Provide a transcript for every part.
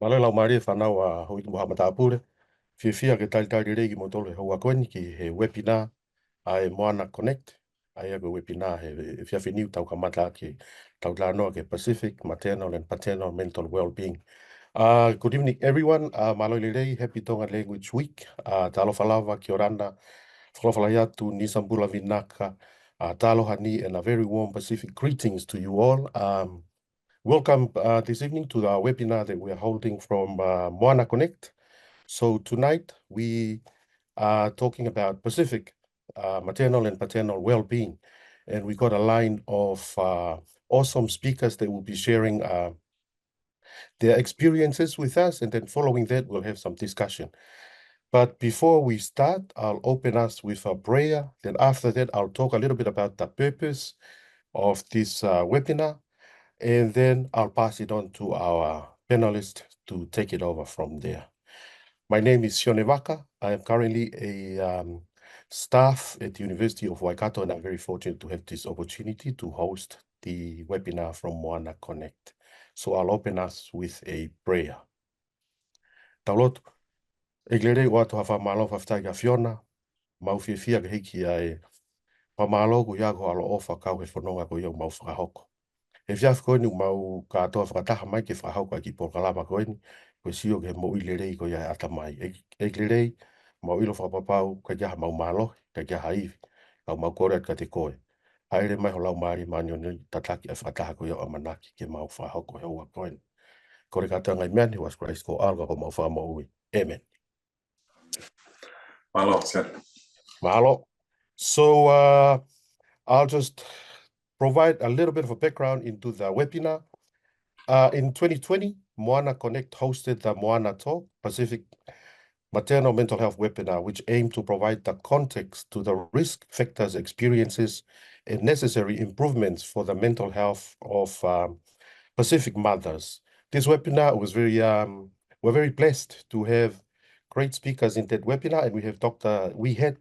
Malo lau maria whanau a hoi Mohamed Apure. Fia ke tali reigi mo tolu hau a koeni ki he webinar a e Moana Connect. A ia ke webinar he fia whiniu tau ka mata ki tau talanoa ke Pacific, Maternal and Paternal Mental Wellbeing. Good evening, everyone. Malo rei, happy Tonga Language Week. Talo falava ki orana, whalawhala atu, nisambula vinaka, taloha ni, and a very warm Pacific greetings to you all. Welcome this evening to our webinar that we are holding from Moana Connect. So tonight we are talking about Pacific, maternal and paternal well-being. And we got a line of awesome speakers that will be sharing their experiences with us. And then following that, we'll have some discussion. But before we start, I'll open us with a prayer. Then after that, I'll talk a little bit about the purpose of this webinar. And then I'll pass it on to our panelist to take it over from there. My name is Sione Waka. I am currently a staff at the University of Waikato, and I'm very fortunate to have this opportunity to host the webinar from Moana Connect. So I'll open us with a prayer. Taulotu, e glere o atu hawa malo whaftai a Fiona, mau fia ke hiki ai pamalo ku iago alo ofa kau he whanonga ko iau mau whakahoko. E fiaf koe ni mau katoa whakataha mai ke whahauka ki pokalama koe ni, koe sio ke mo ile rei ko ia ata mai. E rei, mau ilo whapapau, ka jaha mau malo, ka jaha iwi, kau mau kore ka te koe. Haere mai ho lau maari manio ni tataki a whakataha ko ia amanaki ke mau whahauko he ua koe ni. Kore katoa ngai mea ni was Christ ko alga ko mau whama ui. Amen. Malo, sir. Mahalo. So I'll just provide a little bit of a background into the webinar. In 2020, Moana Connect hosted the Moana Talk Pacific Maternal Mental Health Webinar, which aimed to provide the context to the risk factors, experiences, and necessary improvements for the mental health of Pacific mothers. This webinar was we're very blessed to have great speakers in that webinar, and we had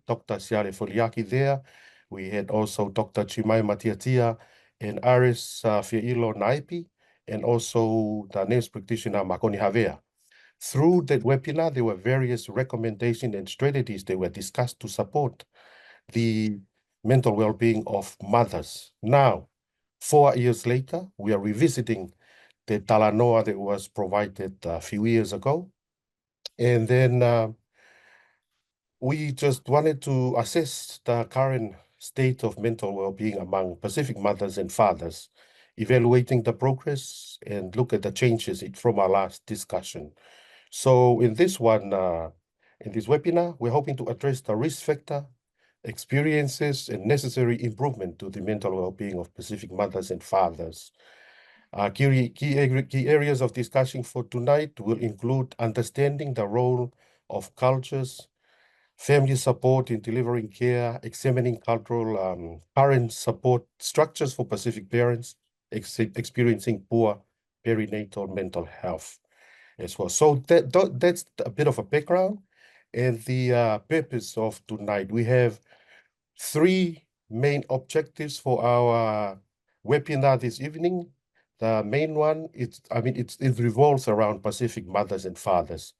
Dr Siale Foliaki there. We had also Dr Jemaima Tiatia and Felio-Naepi, and also the nurse practitioner Makoni Havea. Through that webinar, there were various recommendations and strategies that were discussed to support the mental well-being of mothers. Now, 4 years later, we are revisiting the talanoa that was provided a few years ago. And then we just wanted to assess the current state of mental well-being among Pacific mothers and fathers, evaluating the progress and look at the changes from our last discussion. So in this webinar, we're hoping to address the risk factor, experiences, and necessary improvement to the mental well-being of Pacific mothers and fathers. Key areas of discussion for tonight will include understanding the role of cultures, family support in delivering care, examining cultural parent support structures for Pacific parents experiencing poor perinatal mental health as well. So that's a bit of a background and the purpose of tonight. We have 3 main objectives for our webinar this evening. The main one, it revolves around Pacific mothers and fathers.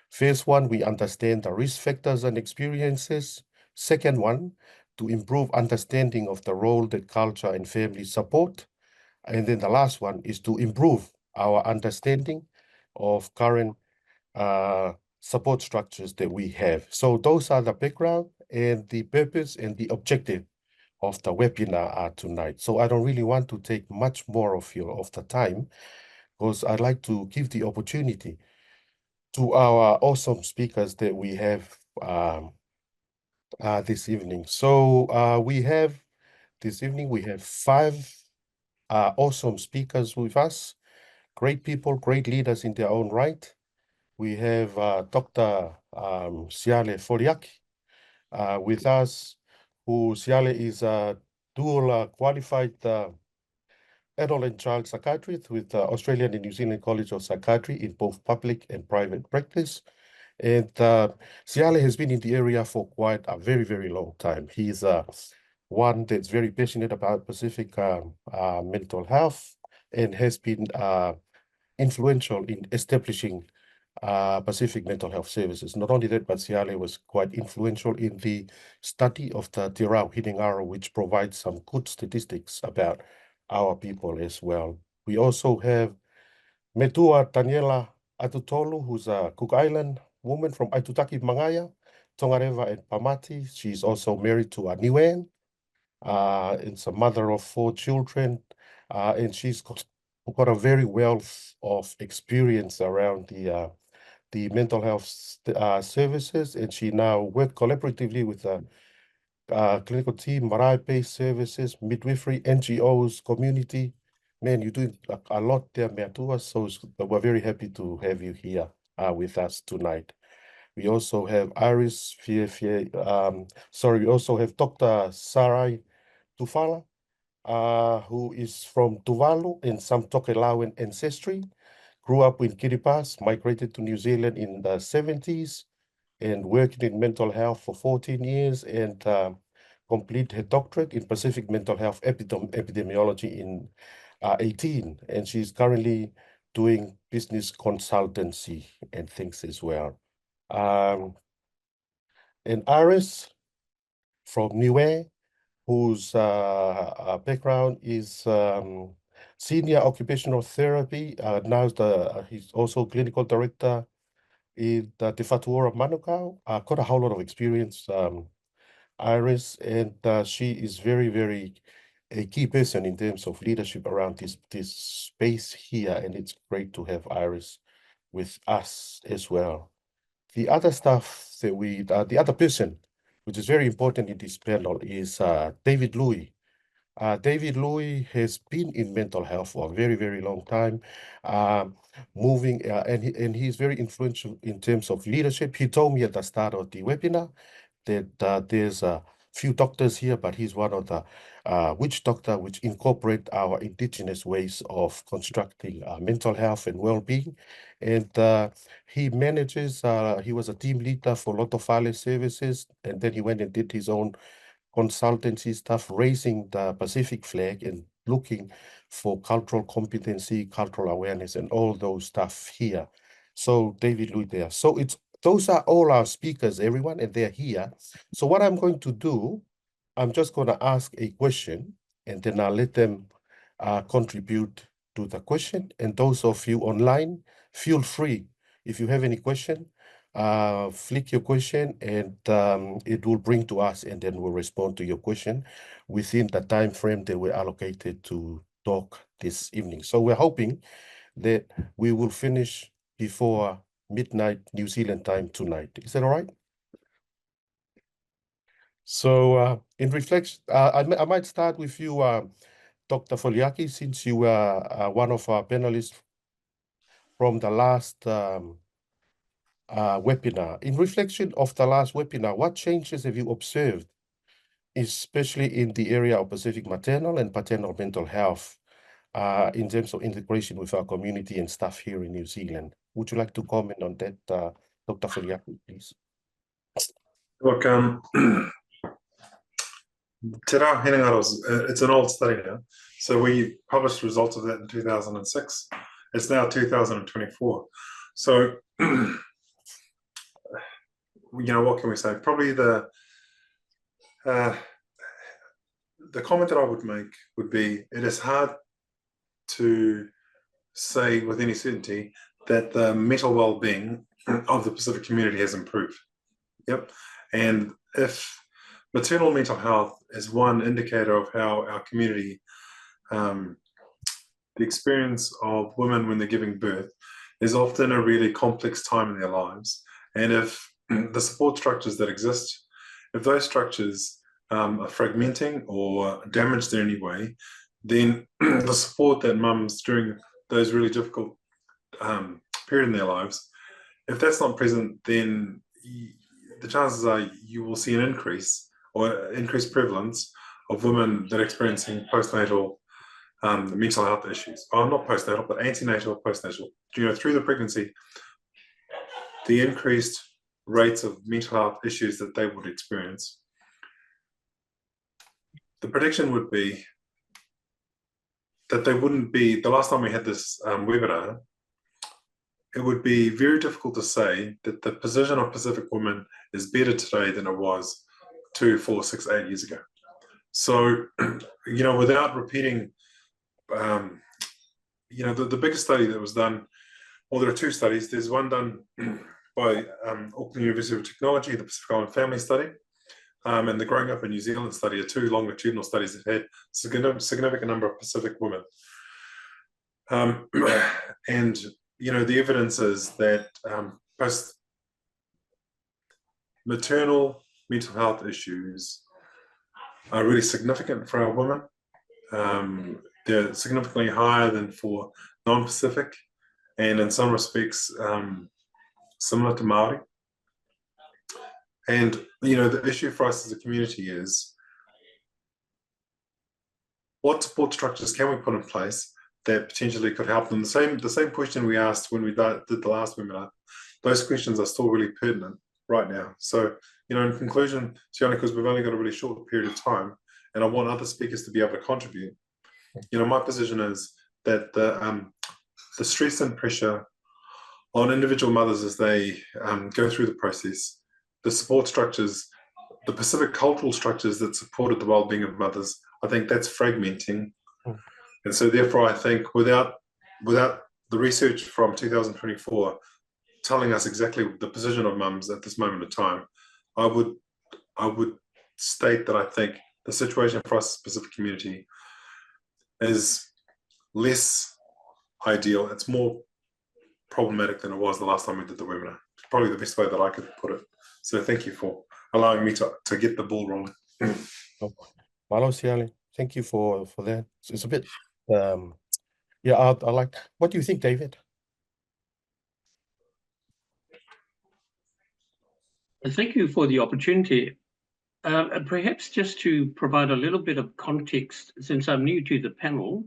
First one, we understand the risk factors and experiences. Second one, to improve understanding of the role that culture and family support. And then the last one is to improve our understanding of current support structures that we have. So those are the background and the purpose and the objective of the webinar tonight. So I don't really want to take much more of the time, because I'd like to give the opportunity to our awesome speakers that we have this evening. So this evening we have 5 awesome speakers with us, great people, great leaders in their own right. We have Dr. Siale Foliaki with us, who Siale is a dual qualified adult and child psychiatrist with Australian and New Zealand College of Psychiatry in both public and private practice. And Siale has been in the area for quite a very, very long time. He's one that's very passionate about Pacific mental health and has been influential in establishing Pacific Mental Health Services. Not only that, but Siale was quite influential in the study of the Te Rau Hitting Arrow, which provides some good statistics about our people as well. We also have Metua Daniela Atutolu, who's a Cook Island woman from Aitutaki, Mangaya, Tongareva, and Pamati. She's also married to a Niuean, and is a mother of 4 children, and she's got a very wealth of experience around the mental health services, and she now works collaboratively with the clinical team, marae-based services, midwifery, NGOs, community. Man, you're doing a lot there, Meatua, so we're very happy to have you here with us tonight. We also have we also have Dr. Seini Taufa, who is from Tuvalu and some Tokelauan ancestry, grew up in Kiribati, migrated to New Zealand in the 70s, and worked in mental health for 14 years, and completed her doctorate in Pacific Mental Health Epidemiology in 18. And she's currently doing business consultancy and things as well. And Iris from Niue, whose background is senior occupational therapy. Now he's also clinical director in the Te Whatuora Manukau. Got a whole lot of experience, Iris, and she is very, very a key person in terms of leadership around this space here, and it's great to have Iris with us as well. The other stuff that the other person, which is very important in this panel, is David Louis. David Louis has been in mental health for a very, very long time, and he's very influential in terms of leadership. He told me at the start of the webinar that there's a few doctors here, but he's one of the witch doctor which incorporate our indigenous ways of constructing mental health and well-being. And he manages, he was a team leader for Loto Fale Services, and then he went and did his own consultancy stuff, raising the Pacific flag and looking for cultural competency, cultural awareness, and all those stuff here. So David Louis there. So those are all our speakers, everyone, and they're here. So what I'm going to do, I'm just going to ask a question, and then I'll let them contribute to the question. And those of you online, feel free. If you have any question, flick your question, and it will bring to us, and then we'll respond to your question within the time frame that we're allocated to talk this evening. So we're hoping that we will finish before midnight New Zealand time tonight. Is that all right? So in reflection, I might start with you, Dr. Foliaki, since you were one of our panelists from the last webinar. In reflection of the last webinar, what changes have you observed, especially in the area of Pacific maternal and paternal mental health, in terms of integration with our community and staff here in New Zealand? Would you like to comment on that, Dr. Foliaki, please? Look, Te Rau Hitting Arrow, it's an old study now. So we published results of that in 2006. It's now 2024. So, you know, what can we say? Probably the comment that I would make would be, it is hard to say with any certainty that the mental well-being of the Pacific community has improved. Yep. And if maternal mental health is one indicator of how our community, the experience of women when they're giving birth is often a really complex time in their lives. And if the support structures that exist, if those structures are fragmenting or damaged in any way, then the support that mums during those really difficult period in their lives, if that's not present, then the chances are you will see an increase or increased prevalence of women that are experiencing postnatal mental health issues. Oh, not postnatal, but antenatal, postnatal. You know, through the pregnancy, the increased rates of mental health issues that they would experience. The prediction would be that they wouldn't be, the last time we had this webinar, it would be very difficult to say that the position of Pacific women is better today than it was 2, 4, 6, 8 years ago. So, you know, without repeating, you know, the biggest study that was done, well, there are two studies. There's one done by Auckland University of Technology, the Pacific Island Family Study, and the Growing Up in New Zealand study are two longitudinal studies that had a significant number of Pacific women. And, you know, the evidence is that maternal mental health issues are really significant for our women. They're significantly higher than for non-Pacific, and in some respects, similar to Māori. And, you know, the issue for us as a community is what support structures can we put in place that potentially could help them? The same question we asked when we did the last webinar, those questions are still really pertinent right now. So, you know, in conclusion, Tiana, because we've only got a really short period of time, and I want other speakers to be able to contribute, you know, my position is that the stress and pressure on individual mothers as they go through the process, the support structures, the Pacific cultural structures that supported the well-being of mothers, I think that's fragmenting. And so therefore I think without the research from 2024 telling us exactly the position of mums at this moment of time, I would state that I think the situation for us as a Pacific community is less ideal. It's more problematic than it was the last time we did the webinar. It's probably the best way that I could put it. So thank you for allowing me to get the ball rolling. Malo Siale, thank you for that. It's a bit, yeah, I like, what do you think, David? Thank you for the opportunity. Perhaps just to provide a little bit of context, since I'm new to the panel,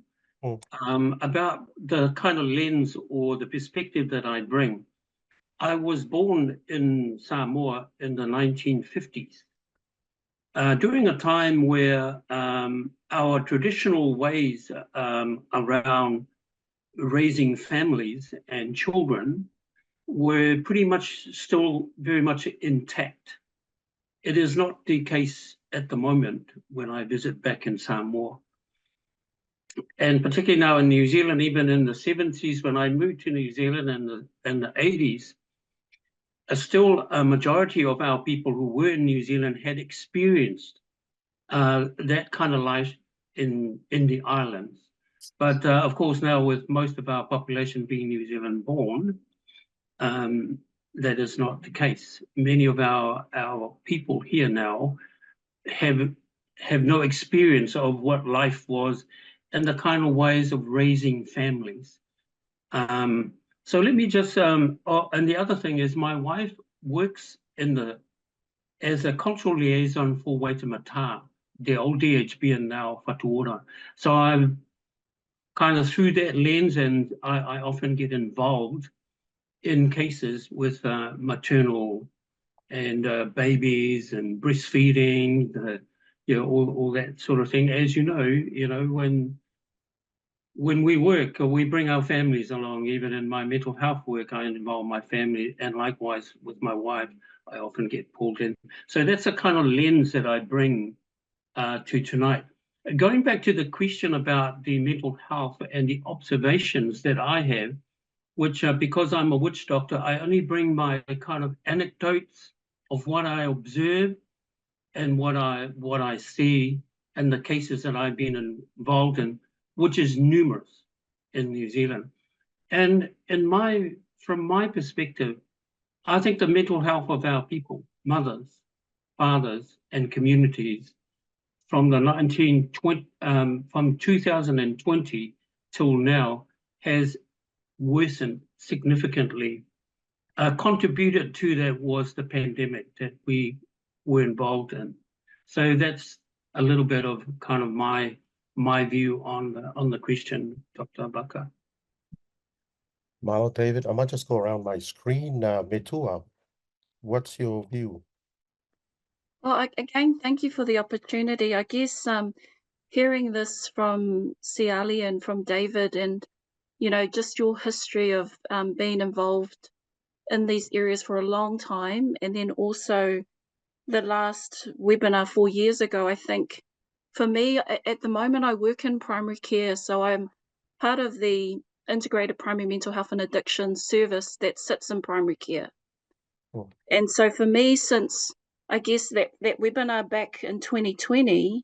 about the kind of lens or the perspective that I bring. I was born in Samoa in the 1950s, during a time where our traditional ways around raising families and children were pretty much still very much intact. It is not the case at the moment when I visit back in Samoa. And particularly now in New Zealand, even in the 70s, when I moved to New Zealand in the 80s, still a majority of our people who were in New Zealand had experienced that kind of life in the islands. But of course, now with most of our population being New Zealand born, that is not the case. Many of our people here now have no experience of what life was and the kind of ways of raising families. So let me just, and the other thing is my wife works as a cultural liaison for Waitemata, the old DHB and now Whatuora. So I'm kind of through that lens, and I often get involved in cases with maternal and babies and breastfeeding, you know, all that sort of thing. As you know, when we work, we bring our families along. Even in my mental health work, I involve my family, and likewise with my wife, I often get pulled in. So that's a kind of lens that I bring to tonight. Going back to the question about the mental health and the observations that I have, which because I'm a witch doctor, I only bring my kind of anecdotes of what I observe and what I see and the cases that I've been involved in, which is numerous in New Zealand. And from my perspective, I think the mental health of our people, mothers, fathers, and communities from from 2020 till now has worsened significantly. Contributed to that was the pandemic that we were involved in. So that's a little bit of kind of my view on the question, Dr. Baka. Malo, David, I might just go around my screen. Metua, what's your view? Well, again, thank you for the opportunity. I guess hearing this from Siale and from David, and just your history of being involved in these areas for a long time, and then also the last webinar 4 years ago. I think for me, at the moment, I work in primary care, so I'm part of the integrated primary mental health and addiction service that sits in primary care. Oh. And so for me, since I guess that webinar back in 2020,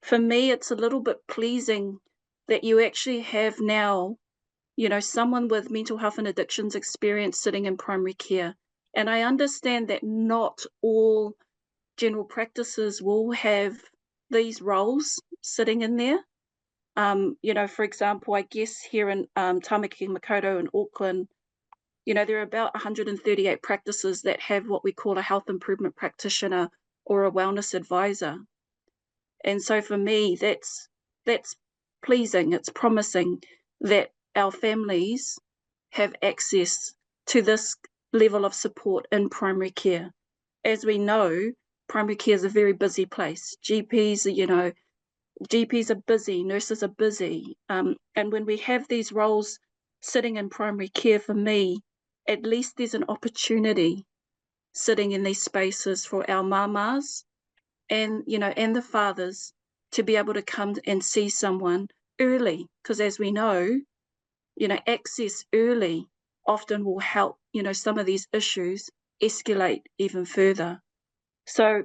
for me, it's a little bit pleasing that you actually have now, someone with mental health and addictions experience sitting in primary care. And I understand that not all general practices will have these roles sitting in there. For example, I guess here in Tamaki Makaurau in Auckland, there are about 138 practices that have what we call a health improvement practitioner or a wellness advisor. And so for me, that's pleasing. It's promising that our families have access to this level of support in primary care. As we know, primary care is a very busy place. GPs are busy, nurses are busy. And when we have these roles sitting in primary care, for me, at least there's an opportunity sitting in these spaces for our mamas and the fathers to be able to come and see someone early, because as we know, access early often will help, some of these issues escalate even further. So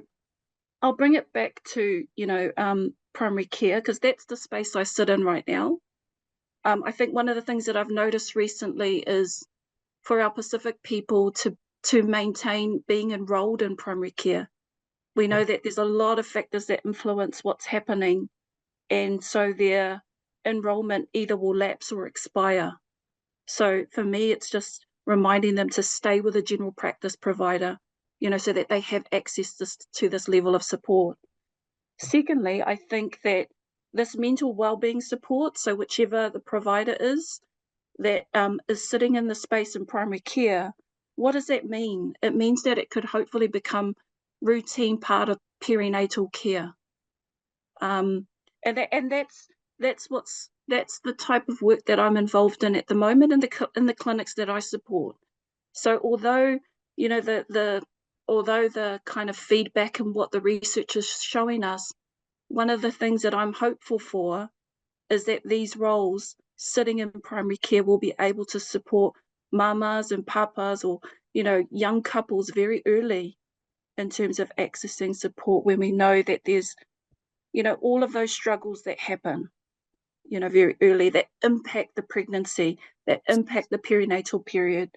I'll bring it back to, primary care, because that's the space I sit in right now. I think one of the things that I've noticed recently is for our Pacific people to maintain being enrolled in primary care. We know that there's a lot of factors that influence what's happening, and so their enrollment either will lapse or expire. So for me, it's just reminding them to stay with a general practice provider, so that they have access to this level of support. Secondly, I think that this mental wellbeing support, so whichever the provider is that is sitting in the space in primary care, what does that mean? It means that it could hopefully become routine part of perinatal care. And that's the type of work that I'm involved in at the moment in the clinics that I support. So although the kind of feedback and what the research is showing us, one of the things that I'm hopeful for is that these roles sitting in primary care will be able to support mamas and papas or young couples very early in terms of accessing support, when we know that there's all of those struggles that happen very early that impact the pregnancy, that impact the perinatal period.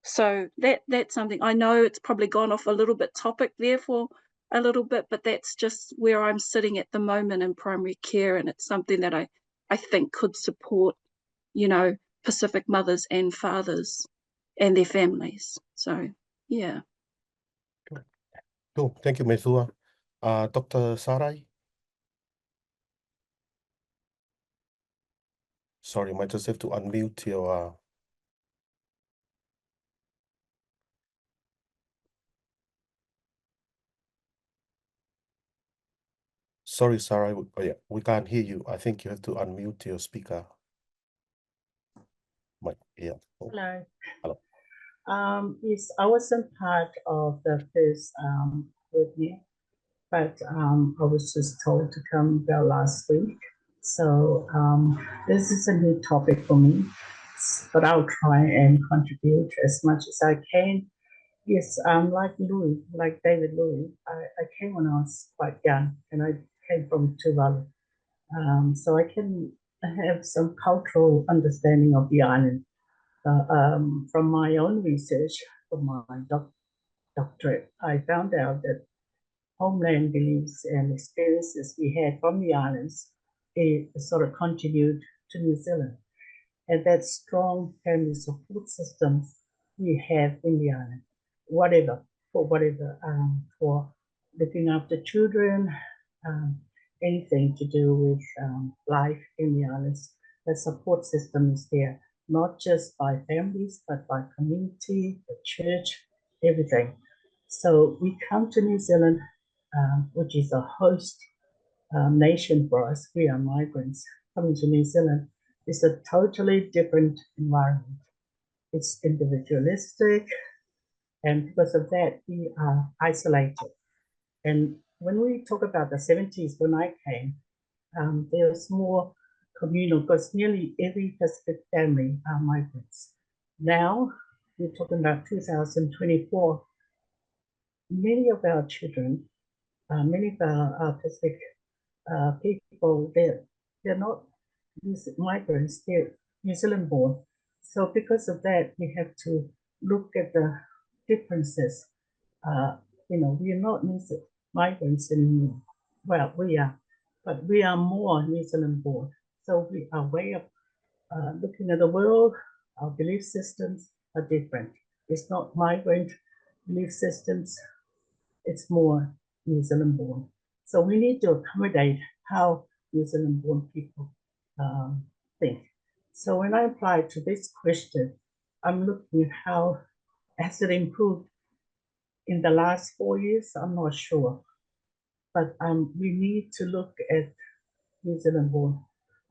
So that's something. I know it's probably gone off a little bit topic there for a little bit, but that's just where I'm sitting at the moment in primary care, and it's something that I think could support Pacific mothers and fathers and their families. So yeah. Cool. Thank you, Mesua. Dr. Sarai? Sorry, might just have to unmute your... Sorry, Sarah. Oh, yeah, we can't hear you. I think you have to unmute your speaker. Yeah. Oh. Hello. Hello. Yes, I wasn't part of the first webinar, but I was just told to come there last week. So this is a new topic for me, but I'll try and contribute as much as I can. Yes, like David Louis, I came when I was quite young, and I came from Tuvalu. So I can have some cultural understanding of the island. From my own research, from my doctorate, I found out that homeland beliefs and experiences we had from the islands, they sort of contribute to New Zealand. And that strong family support systems we have in the island, for looking after children, anything to do with life in the islands, the support system is there, not just by families, but by community, the church, everything. So we come to New Zealand, which is a host nation for us. We are migrants coming to New Zealand, It's a totally different environment. It's individualistic, and because of that, we are isolated. And when we talk about the 70s, when I came, there was more communal because nearly every Pacific family are migrants. Now, we're talking about 2024, many of our children, many of our Pacific people, they're not migrants, they're New Zealand born. So because of that, we have to look at the differences. We are not migrants anymore. Well, we are, but we are more New Zealand born. So we are way up looking at the world. Our belief systems are different. It's not migrant belief systems, it's more New Zealand born. So we need to accommodate how New Zealand born people think. So when I apply to this question, I'm looking at how has it improved in the last 4 years. I'm not sure, but we need to look at New Zealand born.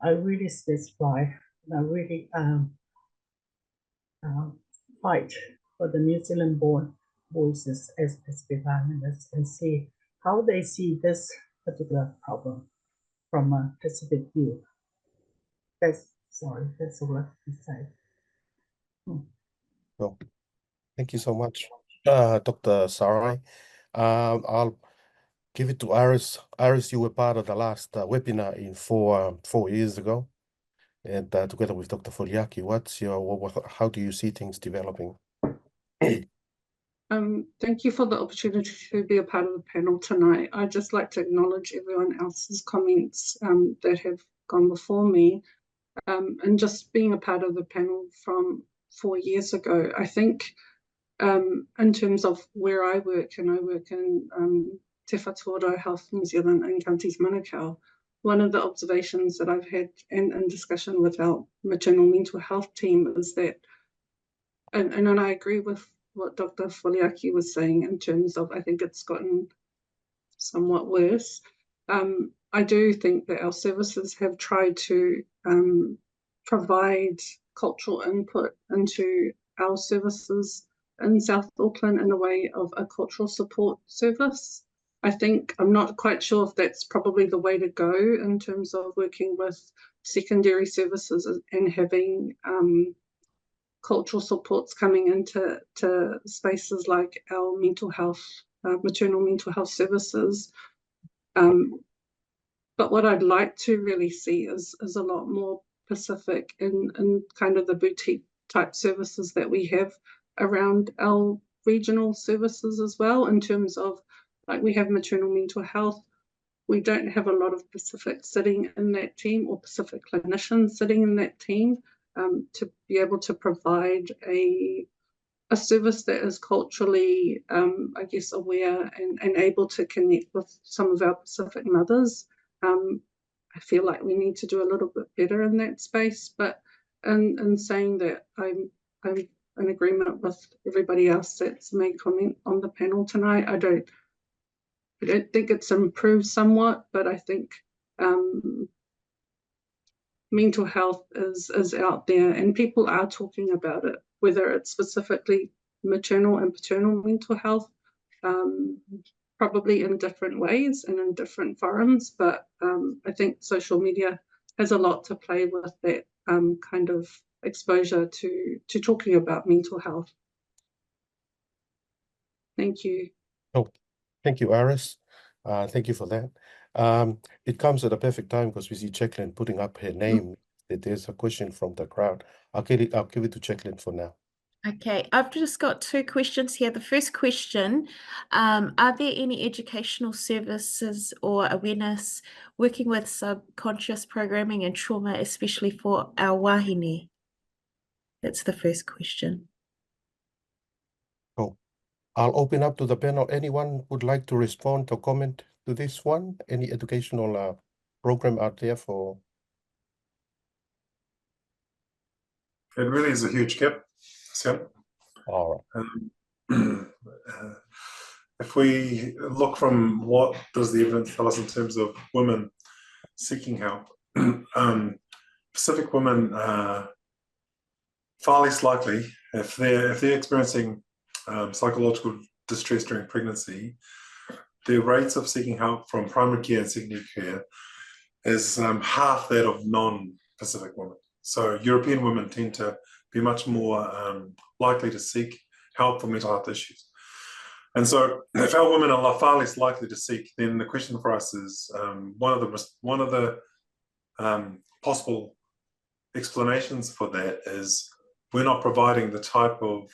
I really specify, and I really fight for the New Zealand born voices as Pacific Islanders and see how they see this particular problem from a Pacific view. That's all I can say. Well, thank you so much, Dr. Sarai. I'll give it to Iris. Iris, you were part of the last webinar in 4 years ago, and together with Dr. Foliaki. How do you see things developing? Thank you for the opportunity to be a part of the panel tonight. I'd just like to acknowledge everyone else's comments that have gone before me, and just being a part of the panel from 4 years ago. I think in terms of where I work, and I work in Te Whatuora Health New Zealand in Counties Manukau, one of the observations that I've had in discussion with our maternal mental health team is that, and I agree with what Dr. Foliaki was saying in terms of, I think it's gotten somewhat worse. I do think that our services have tried to provide cultural input into our services in South Auckland in a way of a cultural support service. I think, I'm not quite sure if that's probably the way to go in terms of working with secondary services and having cultural supports coming into spaces like our mental health, maternal mental health services. But what I'd like to really see is a lot more Pacific in kind of the boutique type services that we have around our regional services as well, in terms of, like, we have maternal mental health. We don't have a lot of Pacific sitting in that team, or Pacific clinicians sitting in that team, to be able to provide a service that is culturally, I guess, aware and able to connect with some of our Pacific mothers. I feel like we need to do a little bit better in that space, but in saying that, I'm in agreement with everybody else that's made comment on the panel tonight. I don't think it's improved somewhat, but I think mental health is out there and people are talking about it, whether it's specifically maternal and paternal mental health, probably in different ways and in different forums, but I think social media has a lot to play with that kind of exposure to talking about mental health. Thank you. Oh, thank you, Iris. Thank you for that. It comes at a perfect time because we see Jacqueline putting up her name. There's a question from the crowd. I'll give it to Jacqueline for now. Okay, I've just got 2 questions here. The first question, are there any educational services or awareness working with subconscious programming and trauma, especially for our wahine? That's the first question. Oh, I'll open up to the panel. Anyone would like to respond or comment to this one? Any educational program out there for? It really is a huge gap. So, All right. If we look from what does the evidence tell us in terms of women seeking help, Pacific women are far less likely, if they're experiencing psychological distress during pregnancy, their rates of seeking help from primary care and secondary care is half that of non-Pacific women. So European women tend to be much more likely to seek help for mental health issues. And so if our women are far less likely to seek, then the question for us is, one of the possible explanations for that is we're not providing the type of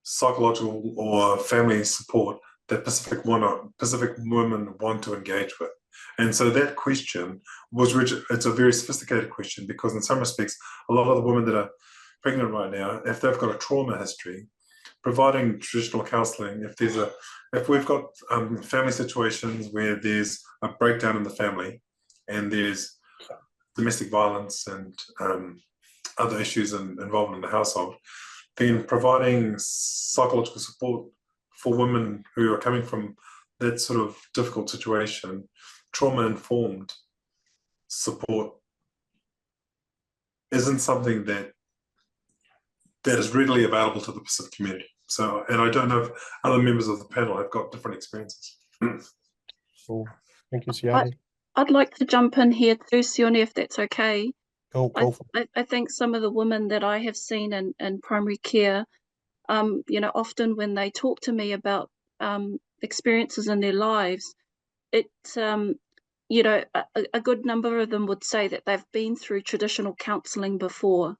psychological or family support that Pacific women want to engage with. And so that question it's a very sophisticated question, because in some respects, a lot of the women that are pregnant right now, if they've got a trauma history, providing traditional counselling, if we've got family situations where there's a breakdown in the family and there's domestic violence and other issues involved in the household, then providing psychological support for women who are coming from that sort of difficult situation, trauma-informed support, isn't something that is readily available to the Pacific community. So, and I don't know if other members of the panel have got different experiences. Cool. Thank you, Siale. I'd like to jump in here too, Sione, if that's okay. Go for it. I think some of the women that I have seen in primary care, often when they talk to me about experiences in their lives, a good number of them would say that they've been through traditional counselling before.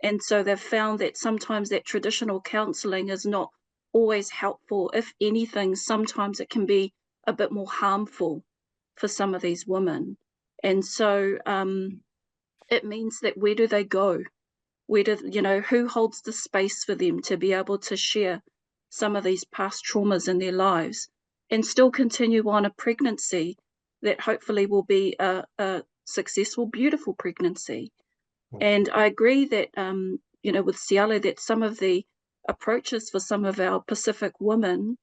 And so they've found that sometimes that traditional counselling is not always helpful. If anything, sometimes it can be a bit more harmful for some of these women. And so it means that where do they go? Who holds the space for them to be able to share some of these past traumas in their lives and still continue on a pregnancy that hopefully will be a successful, beautiful pregnancy. And I agree that, with Siale, that some of the approaches for some of our Pacific women,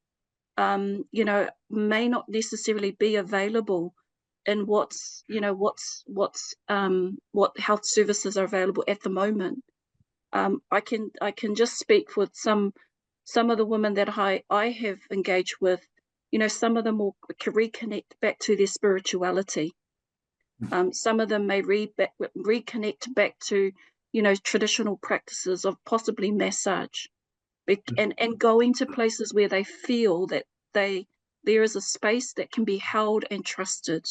may not necessarily be available in what health services are available at the moment. I can just speak with some of the women that I have engaged with. Some of them will reconnect back to their spirituality. Some of them may reconnect back to, traditional practices of possibly massage, and going to places where they feel that there is a space that can be held and trusted.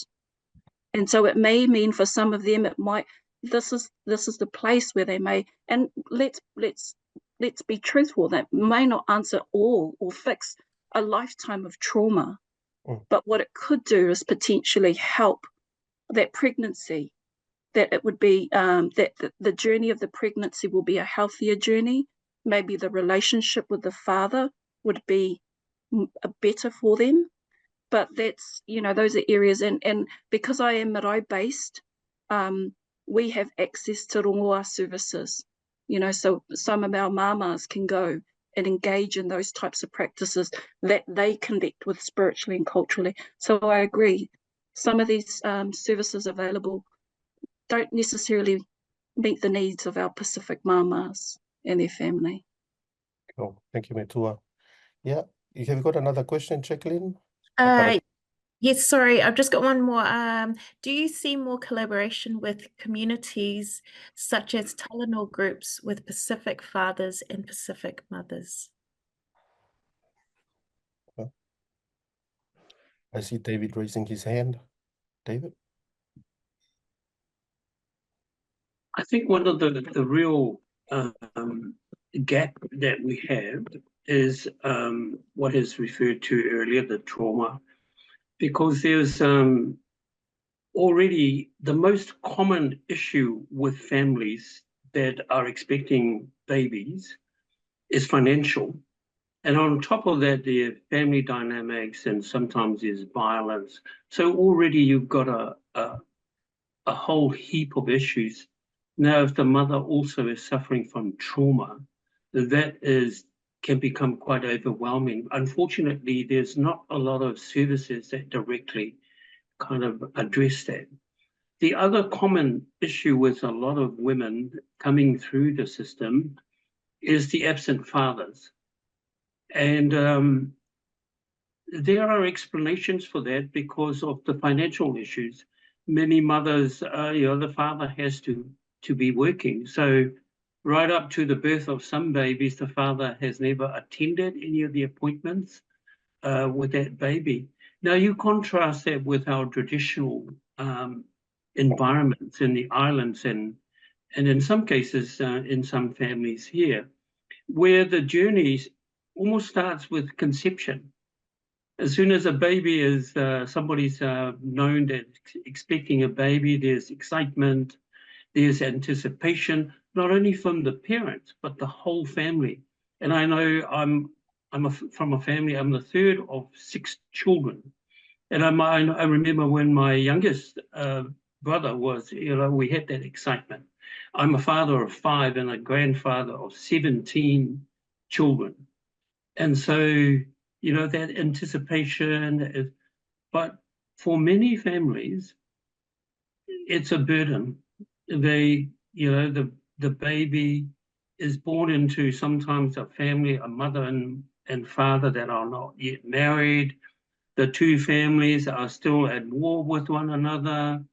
And so it may mean for some of them, this is the place where they may, and let's be truthful, that may not answer all or fix a lifetime of trauma, but what it could do is potentially help that pregnancy, that it would be that the journey of the pregnancy will be a healthier journey. Maybe the relationship with the father would be better for them. But that's, those are areas, and because I am marae based, we have access to rongoa services, so some of our mamas can go and engage in those types of practices that they connect with spiritually and culturally. So I agree. Some of these services available don't necessarily meet the needs of our Pacific mamas and their family. Oh, thank you, Metua. Yeah, you have got another question, Jacqueline? Yes, sorry, I've just got one more. Do you see more collaboration with communities such as talanoa groups with Pacific fathers and Pacific mothers? I see David raising his hand. David? I think one of the real gap that we have is what is referred to earlier, the trauma, because there's already the most common issue with families that are expecting babies is financial. And on top of that, there are family dynamics, and sometimes there's violence. So already you've got a whole heap of issues. Now, if the mother also is suffering from trauma, that can become quite overwhelming. Unfortunately, there's not a lot of services that directly kind of address that. The other common issue with a lot of women coming through the system is the absent fathers. And there are explanations for that because of the financial issues. Many mothers, the father has to be working. So right up to the birth of some babies, the father has never attended any of the appointments with that baby. Now you contrast that with our traditional environments in the islands and in some cases in some families here, where the journey almost starts with conception. As soon as a baby is, somebody's known that expecting a baby, there's excitement, there's anticipation, not only from the parents, but the whole family. And I know I'm from a family, I'm the third of 6 children. And I remember when my youngest brother was, we had that excitement. I'm a father of 5 and a grandfather of 17 children. And so, that anticipation is, but for many families, it's a burden. They, the baby is born into sometimes a family, a mother and father that are not yet married. The 2 families are still at war with one another.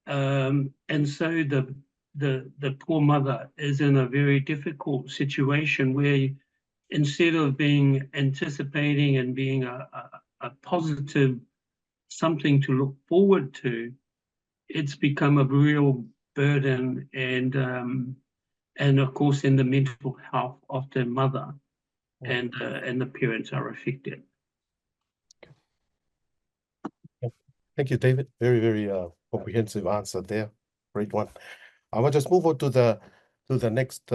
And so the poor mother is in a very difficult situation where instead of being anticipating and being a positive something to look forward to, it's become a real burden and of course in the mental health of the mother and the parents are affected. Thank you, David. Very, very comprehensive answer there. Great one. I will just move on to the next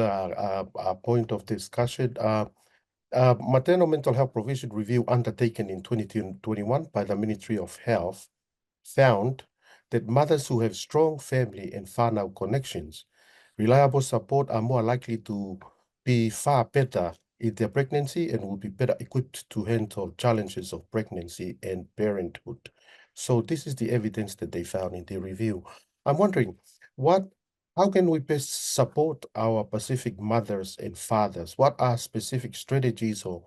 point of discussion. Maternal mental health provision review undertaken in 2021 by the Ministry of Health found that mothers who have strong family and whānau connections, reliable support are more likely to be far better in their pregnancy and will be better equipped to handle challenges of pregnancy and parenthood. So this is the evidence that they found in the review. I'm wondering, how can we best support our Pacific mothers and fathers? What are specific strategies or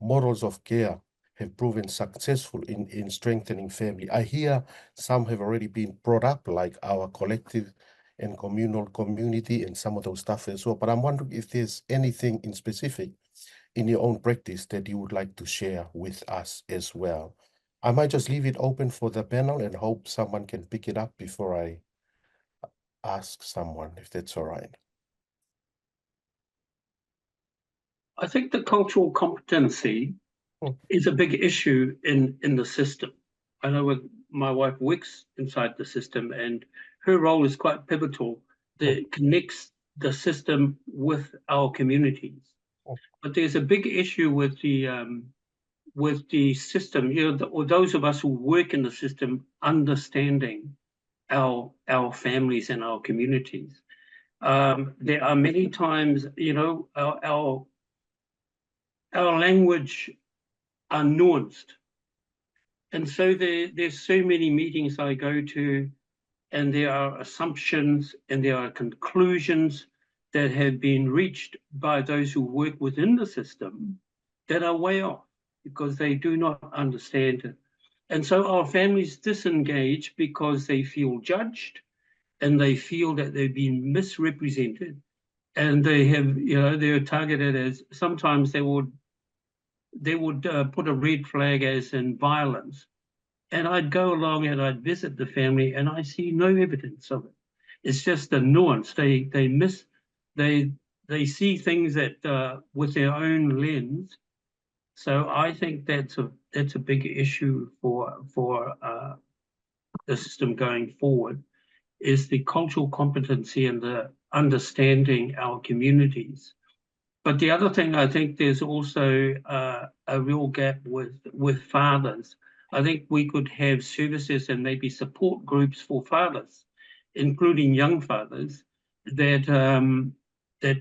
models of care have proven successful in strengthening family? I hear some have already been brought up, like our collective and communal community and some of those stuff as well. But I'm wondering if there's anything in specific in your own practice that you would like to share with us as well. I might just leave it open for the panel and hope someone can pick it up before I ask someone, if that's all right. I think the cultural competency is a big issue in the system. I know my wife works inside the system and her role is quite pivotal that connects the system with our communities. But there's a big issue with the system, or those of us who work in the system understanding our families and our communities. There are many times, our language are nuanced. And so there's so many meetings I go to, and there are assumptions and there are conclusions that have been reached by those who work within the system that are way off because they do not understand it. And so our families disengage because they feel judged and they feel that they've been misrepresented and they have, they're targeted as, sometimes they would put a red flag as in violence. And I'd go along and I'd visit the family and I see no evidence of it. It's just a nuance. They see things that with their own lens. So I think that's a big issue for the system going forward, is the cultural competency and the understanding our communities. But the other thing, I think there's also a real gap with fathers. I think we could have services and maybe support groups for fathers, including young fathers that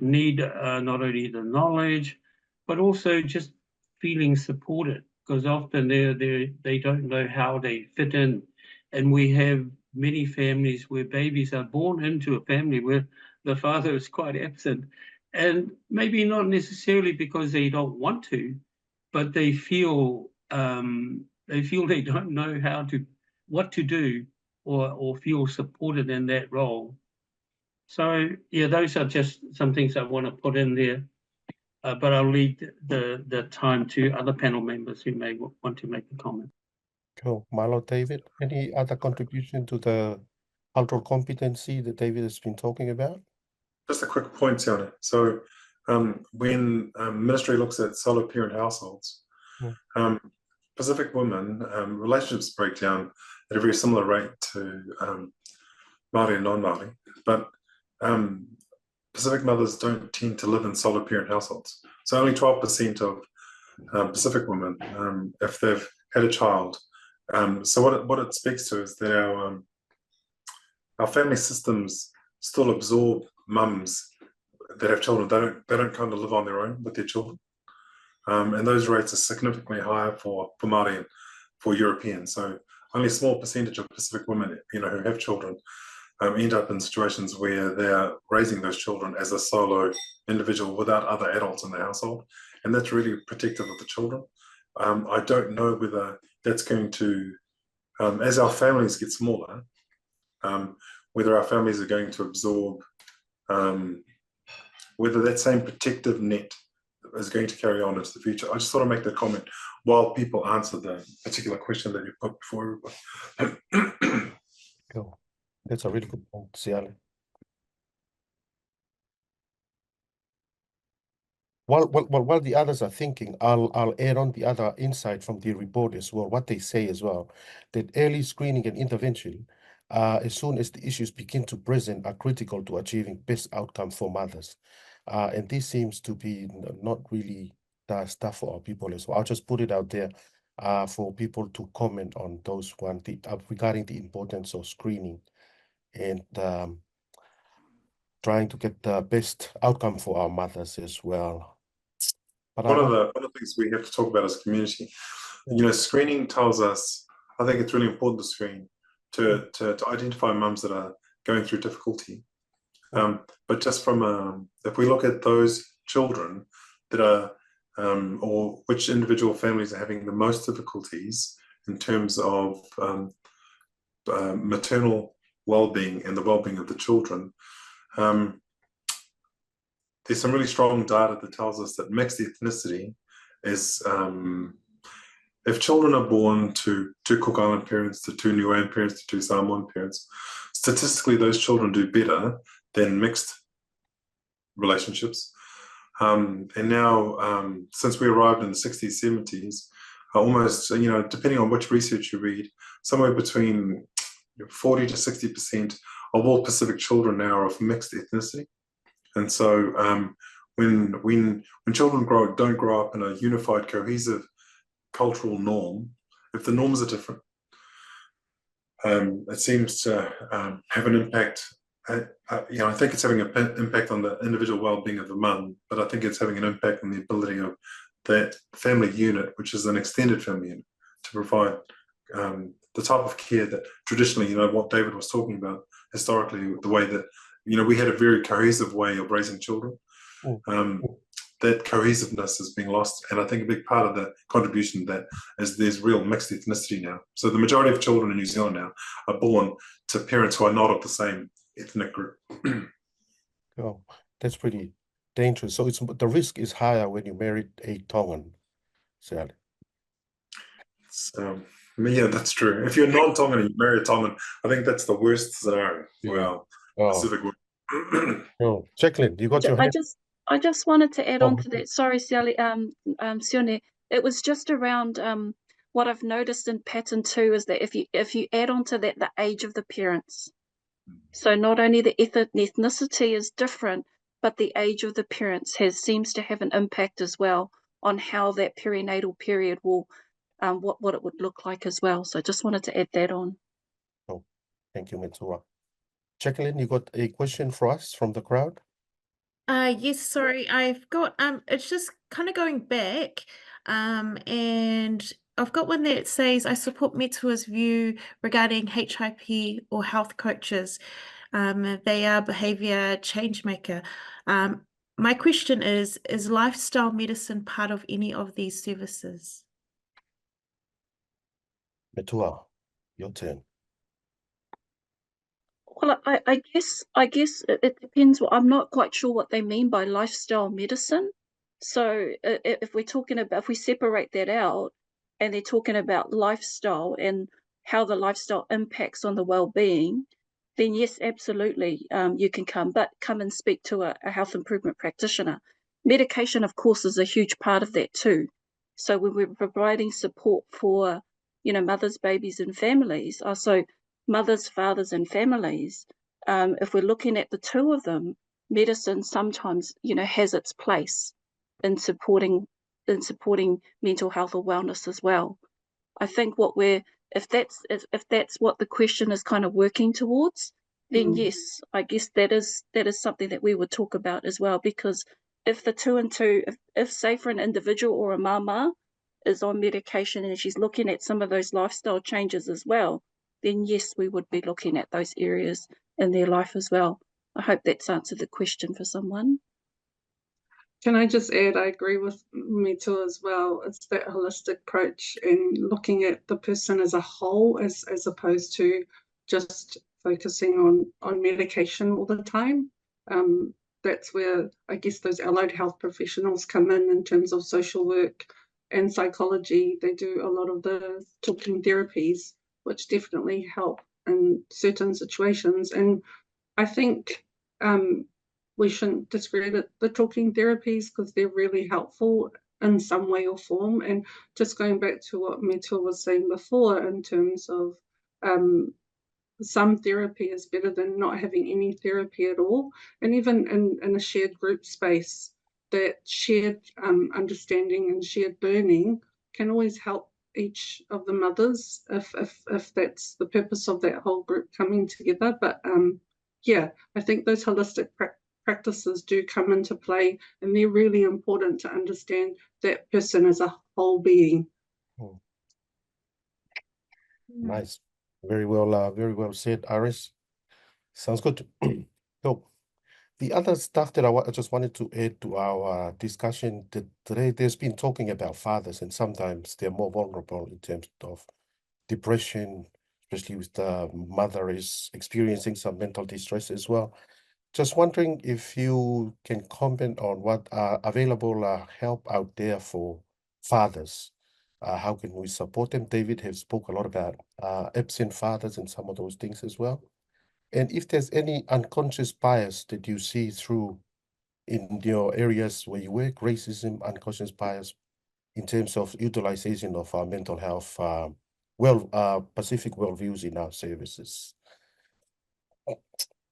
need not only the knowledge, but also just feeling supported, because often they don't know how they fit in. And we have many families where babies are born into a family where the father is quite absent, and maybe not necessarily because they don't want to, but they feel they don't know what to do or feel supported in that role. So yeah, those are just some things I want to put in there. But I'll leave the time to other panel members who may want to make a comment. Cool. Marlo, David, any other contribution to the cultural competency that David has been talking about? Just a quick point, Sione. So when ministry looks at solo parent households, Pacific women, relationships break down at a very similar rate to Māori and non-Māori, but Pacific mothers don't tend to live in solo parent households. So only 12% of Pacific women, if they've had a child. So what it speaks to is that our family systems still absorb mums that have children. They don't kind of live on their own with their children. And those rates are significantly higher for Māori and for Europeans. So only a small percentage of Pacific women, who have children, end up in situations where they're raising those children as a solo individual without other adults in the household. And that's really protective of the children. I don't know whether that's going to, as our families get smaller, whether our families are going to absorb, whether that same protective net is going to carry on into the future. I just thought I'd make that comment while people answer the particular question that you put before everybody. Cool. That's a really good point, Siale. While the others are thinking, I'll add on the other insight from the report as well, what they say as well, that early screening and intervention, as soon as the issues begin to present, are critical to achieving best outcome for mothers. And this seems to be not really the stuff for our people as well. I'll just put it out there for people to comment on those one regarding the importance of screening and trying to get the best outcome for our mothers as well. But one of the things we have to talk about as a community, screening tells us, I think it's really important to screen to identify mums that are going through difficulty. But just from if we look at those children that are, or which individual families are having the most difficulties in terms of maternal well-being and the well-being of the children, there's some really strong data that tells us that mixed ethnicity is, if children are born to two Cook Island parents, to two Niuean parents, to two Samoan parents, statistically those children do better than mixed relationships. And now, since we arrived in the 60s, 70s, almost, depending on which research you read, somewhere between 40 to 60% of all Pacific children now are of mixed ethnicity. And so when children don't grow up in a unified, cohesive cultural norm, if the norms are different, it seems to have an impact. I think it's having an impact on the individual well-being of the mum, but I think it's having an impact on the ability of that family unit, which is an extended family unit, to provide the type of care that traditionally, what David was talking about historically, the way that, we had a very cohesive way of raising children. That cohesiveness is being lost. And I think a big part of the contribution to that is there's real mixed ethnicity now. So the majority of children in New Zealand now are born to parents who are not of the same ethnic group. Oh, that's pretty dangerous. So the risk is higher when you marry a Tongan, Siale. So yeah, that's true. If you're non-Tongan and you marry a Tongan, I think that's the worst scenario. Well, Pacific. Oh, Jacqueline, you got your hand? I just wanted to add on to that. Sorry, Siale, Sione. It was just around what I've noticed in pattern 2 is that if you add on to that the age of the parents, so not only the ethnicity is different, but the age of the parents seems to have an impact as well on how that perinatal period will, what it would look like as well. So just wanted to add that on. Oh, thank you, Mitsua. Jacqueline, you got a question for us from the crowd? Yes, sorry, I've got it's just kind of going back, and I've got one that says, I support Metua's view regarding HIP or health coaches. They are behavior change maker. My question is lifestyle medicine part of any of these services? Metua, your turn. Well, I guess it depends. I'm not quite sure what they mean by lifestyle medicine. So if we're talking about, if we separate that out and they're talking about lifestyle and how the lifestyle impacts on the well-being, then yes, absolutely, you can come and speak to a health improvement practitioner. Medication, of course, is a huge part of that too. So when we're providing support for, mothers, babies, and families, so mothers, fathers, and families, if we're looking at the two of them, medicine sometimes, has its place in supporting mental health or wellness as well. I think if that's what the question is kind of working towards, then yes, I guess that is something that we would talk about as well. Because if the two and two, if say for an individual or a mama is on medication and she's looking at some of those lifestyle changes as well, then yes, we would be looking at those areas in their life as well. I hope that's answered the question for someone. Can I just add, I agree with Metua as well. It's that holistic approach and looking at the person as a whole as opposed to just focusing on medication all the time. That's where I guess those allied health professionals come in terms of social work and psychology. They do a lot of the talking therapies, which definitely help in certain situations. And I think we shouldn't discredit the talking therapies because they're really helpful in some way or form. And just going back to what Metua was saying before in terms of some therapy is better than not having any therapy at all. And even in a shared group space, that shared understanding and shared learning can always help each of the mothers if that's the purpose of that whole group coming together. But yeah, I think those holistic practices do come into play, and they're really important to understand that person as a whole being. Nice. Very well said, Iris. Sounds good. So the other stuff that I just wanted to add to our discussion today, there's been talking about fathers, and sometimes they're more vulnerable in terms of depression, especially with the mother is experiencing some mental distress as well. Just wondering if you can comment on what available help out there for fathers. How can we support them? David has spoke a lot about absent fathers and some of those things as well. And if there's any unconscious bias that you see through in your areas where you work, racism, unconscious bias in terms of utilization of our mental health, Pacific worldviews in our services.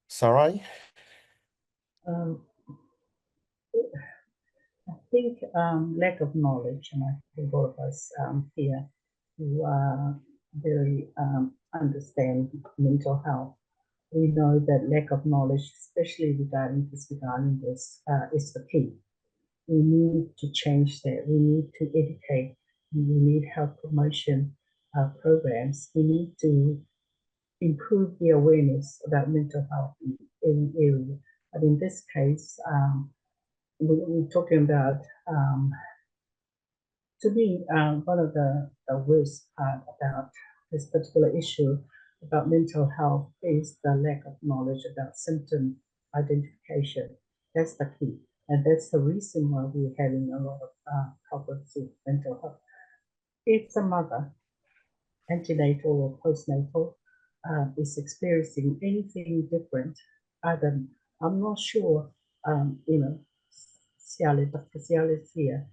Sarai? I think lack of knowledge, and I think all of us here who very understand mental health, we know that lack of knowledge, especially regarding this, is the key. We need to change that. We need to educate. We need health promotion programs. We need to improve the awareness about mental health in the area. But in this case, we're talking about, to me, one of the worst part about this particular issue about mental health is the lack of knowledge about symptom identification. That's the key. And that's the reason why we're having a lot of problems with mental health. If the mother, antenatal or postnatal, is experiencing anything different, I'm not sure, Dr. Siale is here,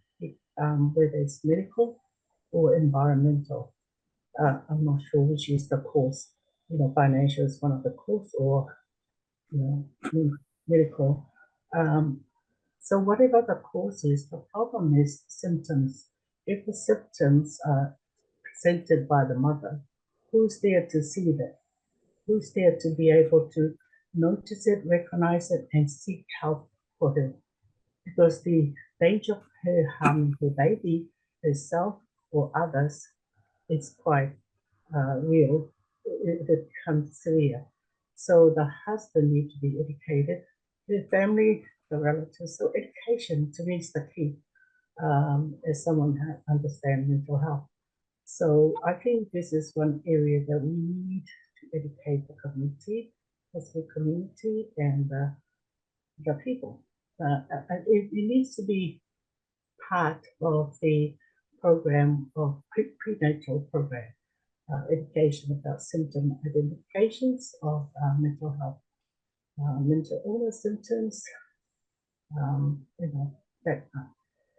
whether it's medical or environmental. I'm not sure which is the cause. Financial is one of the cause, or medical. So whatever the cause is, the problem is symptoms. If the symptoms are presented by the mother, who's there to see that? Who's there to be able to notice it, recognize it, and seek help for her? Because the danger of her harming her baby, herself, or others is quite real. It becomes severe. So the husband needs to be educated, the family, the relatives. So education to me is the key as someone understands mental health. So I think this is one area that we need to educate the community, and the people. It needs to be part of the program of prenatal program, education about symptom identifications of mental health, mental illness symptoms,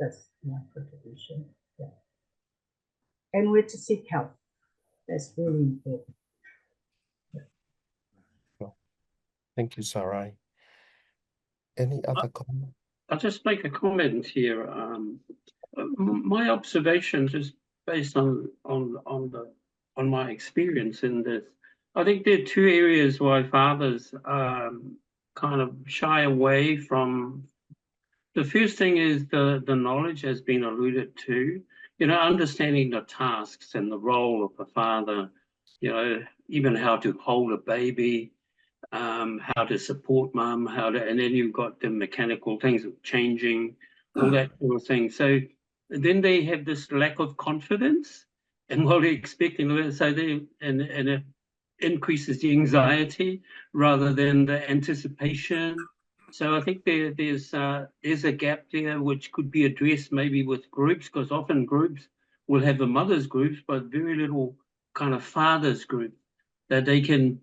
that's my contribution. Yeah. And where to seek help. That's really important. Well, thank you, Sarai. Any other comment? I'll just make a comment here. My observations is based on my experience in this. I think there are two areas why fathers kind of shy away from. The first thing is the knowledge has been alluded to, understanding the tasks and the role of a father, even how to hold a baby, how to support mum, and then you've got the mechanical things of changing, all that sort of thing. So then they have this lack of confidence in what they're expecting. So and it increases the anxiety rather than the anticipation. So I think there's a gap there which could be addressed maybe with groups, because often groups will have the mothers groups, but very little kind of fathers group that they can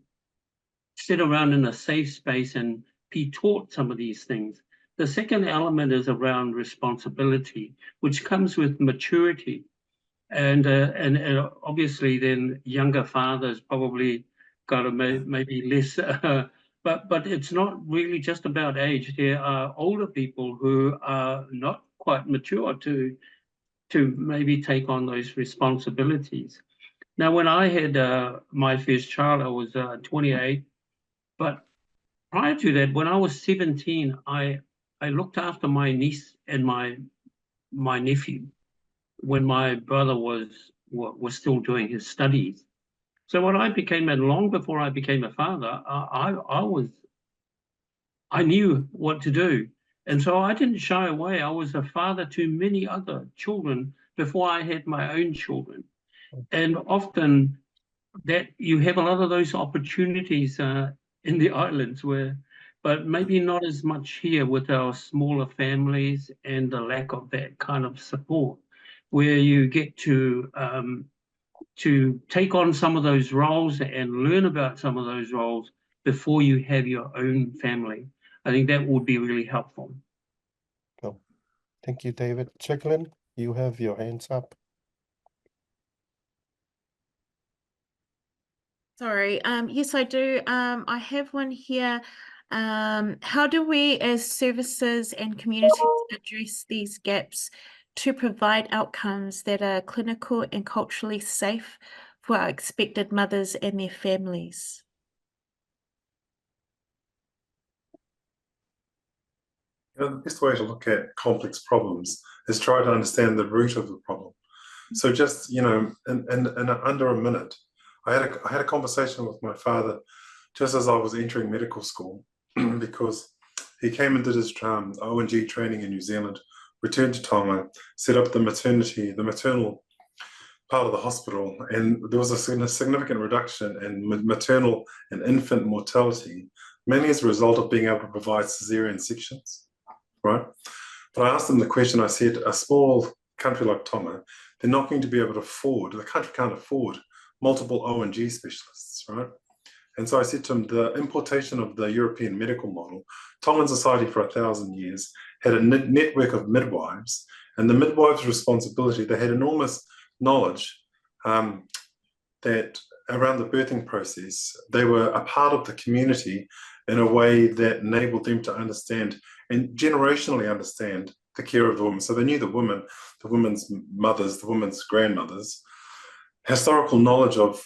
sit around in a safe space and be taught some of these things. The second element is around responsibility, which comes with maturity. And obviously then younger fathers probably got to maybe less, but it's not really just about age. There are older people who are not quite mature to maybe take on those responsibilities. Now, when I had my first child, I was 28, but prior to that, when I was 17, I looked after my niece and my nephew when my brother was still doing his studies. So when I became, and long before I became a father, I knew what to do. And so I didn't shy away. I was a father to many other children before I had my own children. And often that you have a lot of those opportunities in the islands but maybe not as much here with our smaller families and the lack of that kind of support, where you get to take on some of those roles and learn about some of those roles before you have your own family. I think that would be really helpful. Cool. Thank you, David. Jacqueline, you have your hands up. Sorry. Yes, I do. I have one here. How do we as services and communities address these gaps to provide outcomes that are clinical and culturally safe for our expected mothers and their families? The best way to look at complex problems is try to understand the root of the problem. So just, in under a minute, I had a conversation with my father just as I was entering medical school because he came and did his O&G training in New Zealand, returned to Tonga, set up the maternal part of the hospital, and there was a significant reduction in maternal and infant mortality, mainly as a result of being able to provide cesarean sections, right? But I asked him the question, I said, a small country like Tonga, they're not going to be able to afford, the country can't afford multiple O&G specialists, right? And so I said to him, the importation of the European medical model, Tongan society for 1,000 years had a network of midwives, and the midwives' responsibility, they had enormous knowledge that around the birthing process, they were a part of the community in a way that enabled them to understand and generationally understand the care of the woman. So they knew the woman, the woman's mothers, the woman's grandmothers, historical knowledge of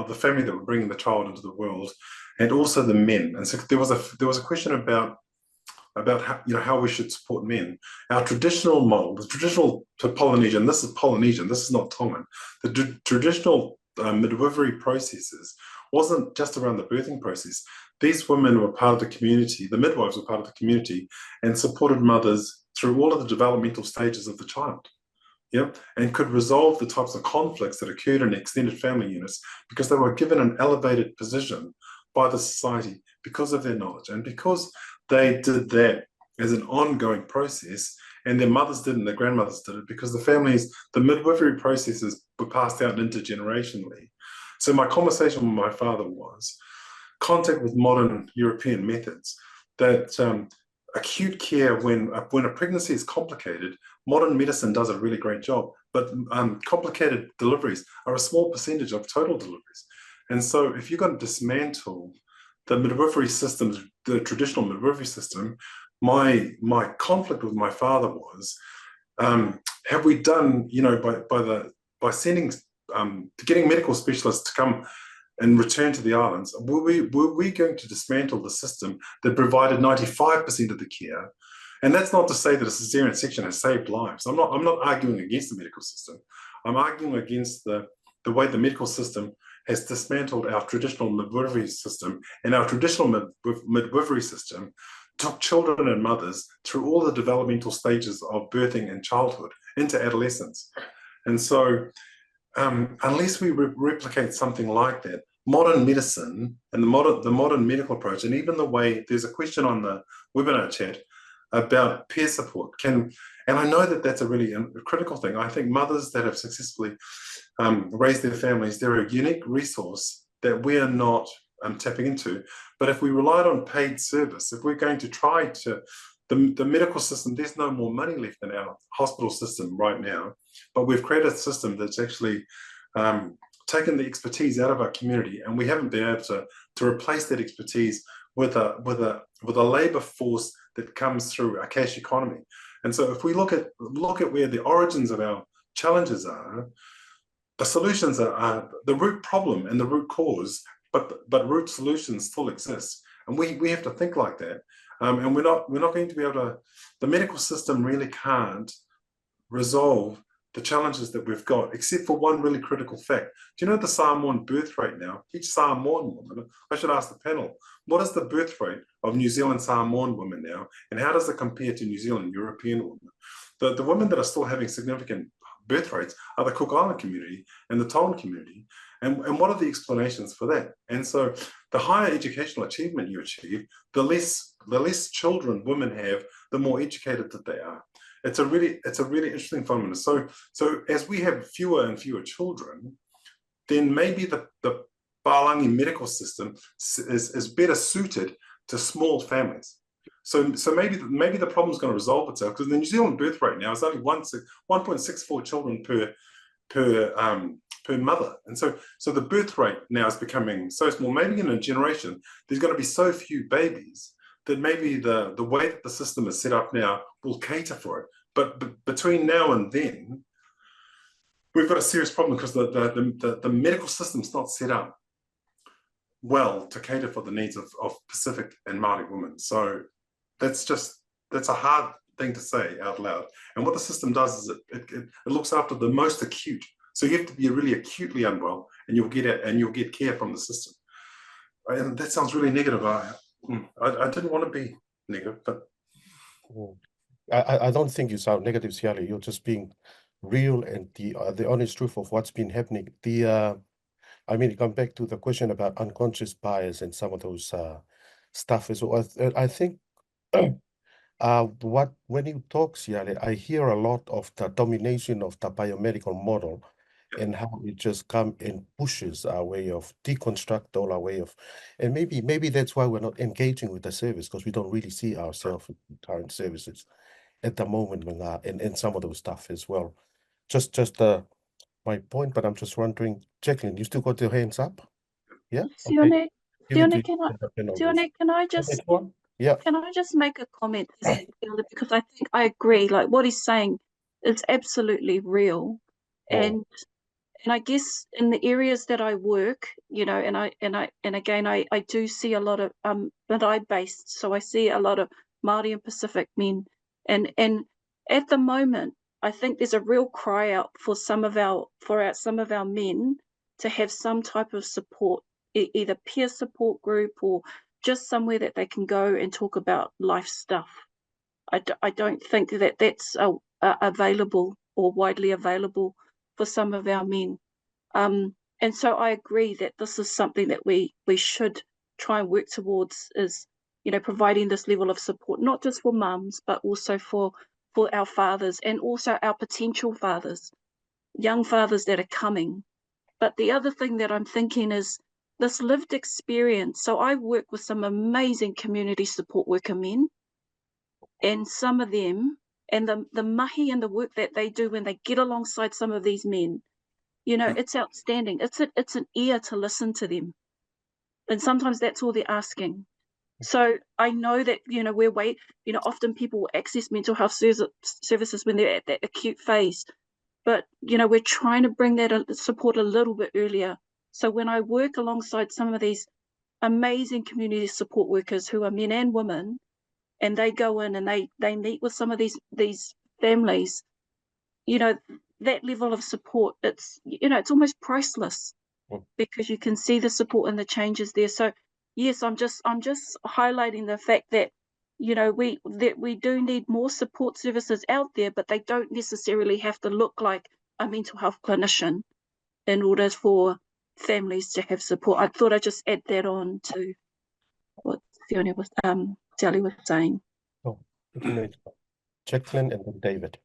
the family that were bringing the child into the world, and also the men. And so there was a question about about how we should support men. Our traditional model, the traditional to Polynesian, this is Polynesian, this is not Tongan. The traditional midwifery processes wasn't just around the birthing process. These women were part of the community, the midwives were part of the community, and supported mothers through all of the developmental stages of the child. Yeah, and could resolve the types of conflicts that occurred in extended family units because they were given an elevated position by the society because of their knowledge, and because they did that as an ongoing process, and their mothers did and their grandmothers did it because the midwifery processes were passed out intergenerationally. So my conversation with my father was contact with modern European methods, that acute care, when a pregnancy is complicated, modern medicine does a really great job, but complicated deliveries are a small percentage of total deliveries. And so if you're going to dismantle the midwifery systems, the traditional midwifery system, my conflict with my father was, have we done, by sending, getting medical specialists to come and return to the islands, were we going to dismantle the system that provided 95% of the care? And that's not to say that a cesarean section has saved lives. I'm not arguing against the medical system. I'm arguing against the way the medical system has dismantled our traditional midwifery system, and our traditional midwifery system took children and mothers through all the developmental stages of birthing and childhood into adolescence. And so unless we replicate something like that, modern medicine and the modern medical approach, and even the way, there's a question on the webinar chat about peer support, and I know that that's a really critical thing. I think mothers that have successfully raised their families, they're a unique resource that we are not tapping into. But if we relied on paid service, if we're going to try to, the medical system, there's no more money left in our hospital system right now, but we've created a system that's actually taken the expertise out of our community, and we haven't been able to replace that expertise with a labor force that comes through a cash economy. And so if we look at where the origins of our challenges are, the solutions are the root problem and the root cause, but root solutions still exist. And we have to think like that. And we're not going to be able to, the medical system really can't resolve the challenges that we've got, except for one really critical fact. Do you know the Samoan birth rate now? Each Samoan woman, I should ask the panel, what is the birth rate of New Zealand Samoan women now? And how does it compare to New Zealand European women? The women that are still having significant birth rates are the Cook Island community and the Tongan community. And what are the explanations for that? And so the higher educational achievement you achieve, the less children women have, the more educated that they are. It's a really interesting phenomenon. So as we have fewer and fewer children, then maybe the Palangi medical system is better suited to small families. So maybe the problem is going to resolve itself, because the New Zealand birth rate now is only 1.64 children per mother, and so the birth rate now is becoming so small. Maybe in a generation there's going to be so few babies that maybe the way that the system is set up now will cater for it. But between now and then, we've got a serious problem, because the medical system's not set up well to cater for the needs of Pacific and Māori women. So that's a hard thing to say out loud. And what the system does is it looks after the most acute. So you have to be really acutely unwell, and you'll get care from the system. And that sounds really negative. I didn't want to be negative, but I don't think you sound negative, Siale. You're just being real and the honest truth of what's been happening. Come back to the question about unconscious bias and some of those stuff as well. I think when you talk, Siale, I hear a lot of the domination of the biomedical model and how it just comes and pushes our way of deconstruct all our way of, and maybe that's why we're not engaging with the service, because we don't really see ourselves in current services at the moment, and some of those stuff as well. Just my point, but I'm just wondering, Jacqueline, you still got your hands up? Yeah. Sione, Okay. can I just make a comment, because I think I agree. Like what he's saying, it's absolutely real, and I guess in the areas that I work, and again I do see a lot of Madai based, so I see a lot of Māori and Pacific men. And at the moment, I think there's a real cry out for some of our men to have some type of support, either peer support group or just somewhere that they can go and talk about life stuff. I don't think that that's available or widely available for some of our men. And so I agree that this is something that we should try and work towards, is, you know, providing this level of support, not just for mums, but also for our fathers and also our potential fathers, young fathers that are coming. But the other thing that I'm thinking is this lived experience. So I work with some amazing community support worker men, and some of them, and the mahi and the work that they do when they get alongside some of these men, you know, it's outstanding. It's an ear to listen to them. And sometimes that's all they're asking. So I know that, you know, often people will access mental health services when they're at that acute phase. But, you know, we're trying to bring that support a little bit earlier. So when I work alongside some of these amazing community support workers who are men and women, and they go in and they meet with some of these families, you know, that level of support, it's almost priceless, because you can see the support and the changes there. So yes, I'm just highlighting the fact that, you know, we do need more support services out there, but they don't necessarily have to look like a mental health clinician in order for families to have support. I thought I'd just add that on to what Fiona was Siale was saying. Oh, Jacqueline and then David.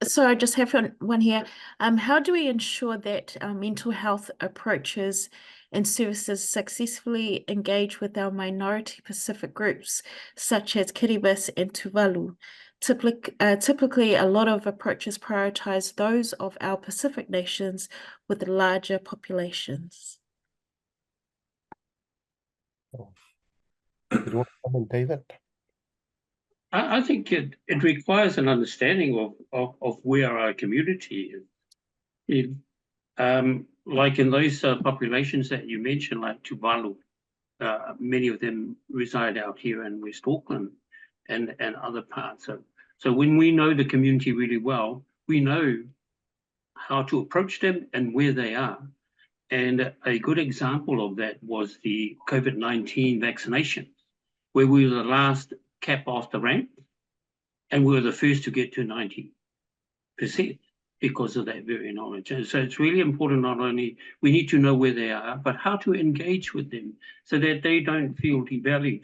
So I just have one here. How do we ensure that our mental health approaches and services successfully engage with our minority Pacific groups, such as Kiribati and Tuvalu? Typically, a lot of approaches prioritize those of our Pacific nations with larger populations. Oh. Do you want to comment, David? I think it requires an understanding of where our community is. Like in those populations that you mentioned, like Tuvalu, many of them reside out here in West Auckland and other parts. So when we know the community really well, we know how to approach them and where they are. And a good example of that was the COVID-19 vaccination, where we were the last cap off the rank, and we were the first to get to 90% because of that very knowledge. And so it's really important, not only we need to know where they are, but how to engage with them so that they don't feel devalued.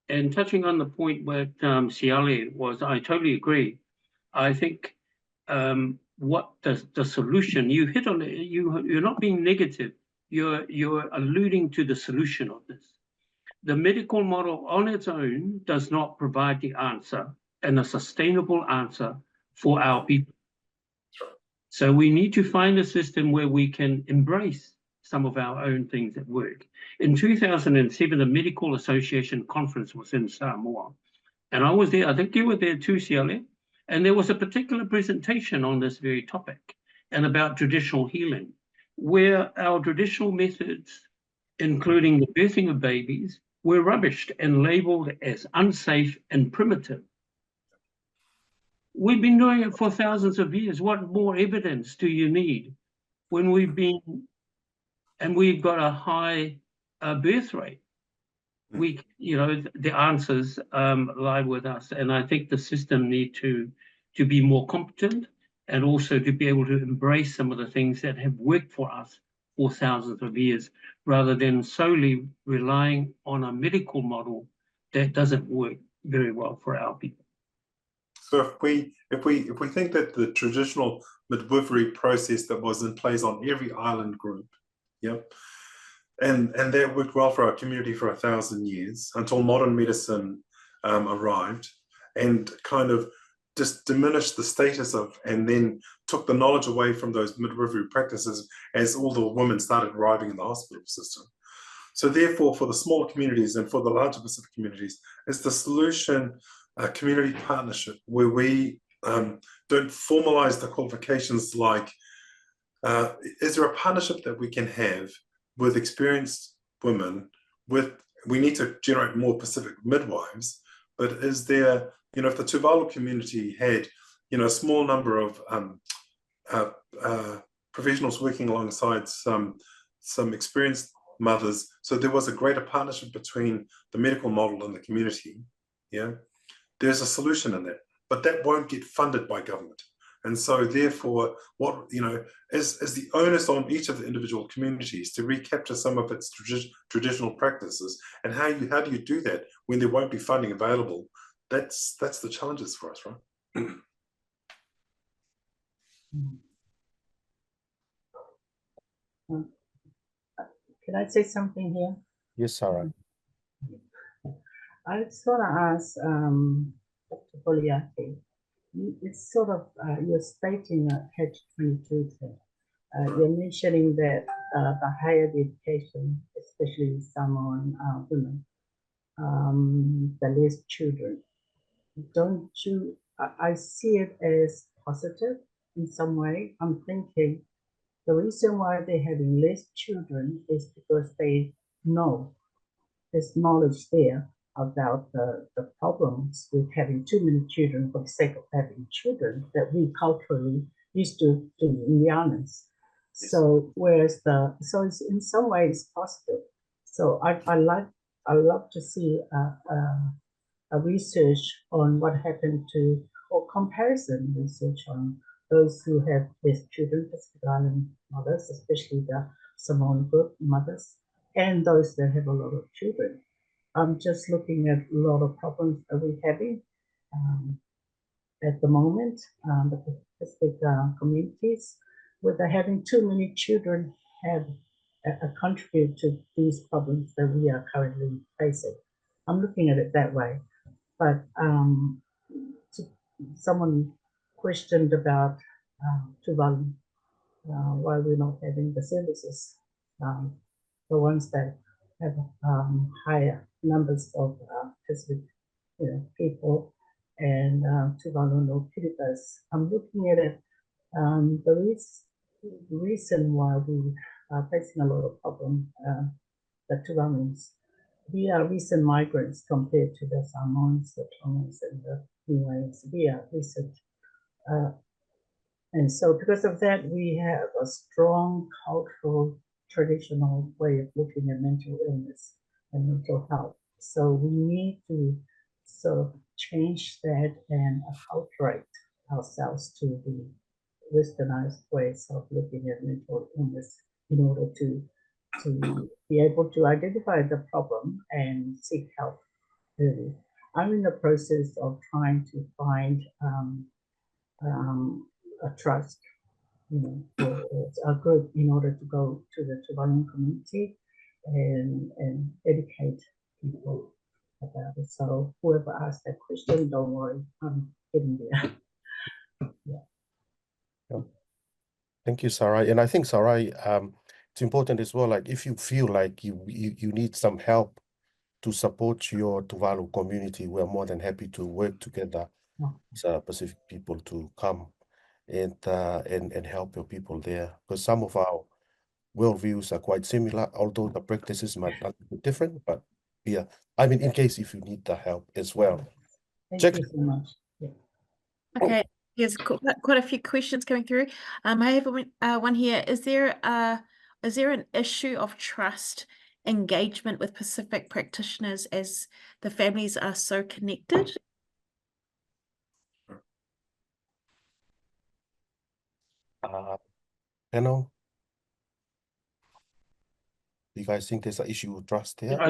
And touching on the point where Siale was, I totally agree. I think what the solution, you hit on it, you're not being negative, you're alluding to the solution of this. The medical model on its own does not provide the answer and a sustainable answer for our people. So we need to find a system where we can embrace some of our own things that work. In 2007, the Medical Association conference was in Samoa, and I was there. I think you were there too, Siale, and there was a particular presentation on this very topic and about traditional healing, where our traditional methods, including the birthing of babies, were rubbished and labeled as unsafe and primitive. We've been doing it for thousands of years. What more evidence do you need when we've got a high birth rate? The answers lie with us, and I think the system need to be more competent and also to be able to embrace some of the things that have worked for us for thousands of years, rather than solely relying on a medical model that doesn't work very well for our people. So if we think that the traditional midwifery process that was in place on every island group, and that worked well for our community for 1,000 years until modern medicine arrived and kind of just diminished the status of, and then took the knowledge away from those midwifery practices as all the women started arriving in the hospital system. So therefore, for the smaller communities and for the larger Pacific communities, is the solution a community partnership where we don't formalize the qualifications like, is there a partnership that we can have with experienced women, with we need to generate more Pacific midwives, but is there, if the Tuvalu community had, a small number of professionals working alongside some experienced mothers, so there was a greater partnership between the medical model and the community, there's a solution in that, but that won't get funded by government. And so therefore, what, is the onus on each of the individual communities to recapture some of its traditional practices, and how do you do that when there won't be funding available? That's the challenges for us, right? Can I say something here? Yes, Sarah. I just want to ask Dr. Foliaki, it's sort of, you're stating a catch-22 thing. You're mentioning that the higher the education, especially Samoan women, the less children. Don't you, I see it as positive in some way. I'm thinking the reason why they're having less children is because they know there's knowledge there about the problems with having too many children for the sake of having children that we culturally used to do in the islands. So whereas so it's in some ways positive. So I love to see a research on what happened to, or comparison research on those who have less children, Pacific Island mothers, especially the Samoan group mothers, and those that have a lot of children. I'm just looking at a lot of problems that we're having at the moment, the Pacific communities, where they're having too many children have contribute to these problems that we are currently facing. I'm looking at it that way. But someone questioned about Tuvalu, why we're not having the services, the ones that have higher numbers of Pacific people, and Tuvalu no Kiribati. I'm looking at it, the reason why we are facing a lot of problems, the Tuvaluans, we are recent migrants compared to the Samoans, the Tongans, and the Niueans. We are recent. And so because of that, we have a strong cultural, traditional way of looking at mental illness and mental health. So we need to sort of change that and acculturate ourselves to the westernized ways of looking at mental illness in order to be able to identify the problem and seek help early. I'm in the process of trying to find a trust, for a group in order to go to the Tuvalu community and educate people about it. So whoever asked that question, don't worry, I'm getting there. Yeah. Thank you, Sarai. And I think, Sarai, it's important as well, like if you feel like you need some help to support your Tuvalu community, we're more than happy to work together as Pacific people to come and help your people there. Because some of our worldviews are quite similar, although the practices might not be different, but yeah, I mean, in case if you need the help as well. Thank you so much. Yeah. Okay, there's quite a few questions coming through. I have one here. Is there an issue of trust engagement with Pacific practitioners as the families are so connected? Panel, do you guys think there's an issue with trust there?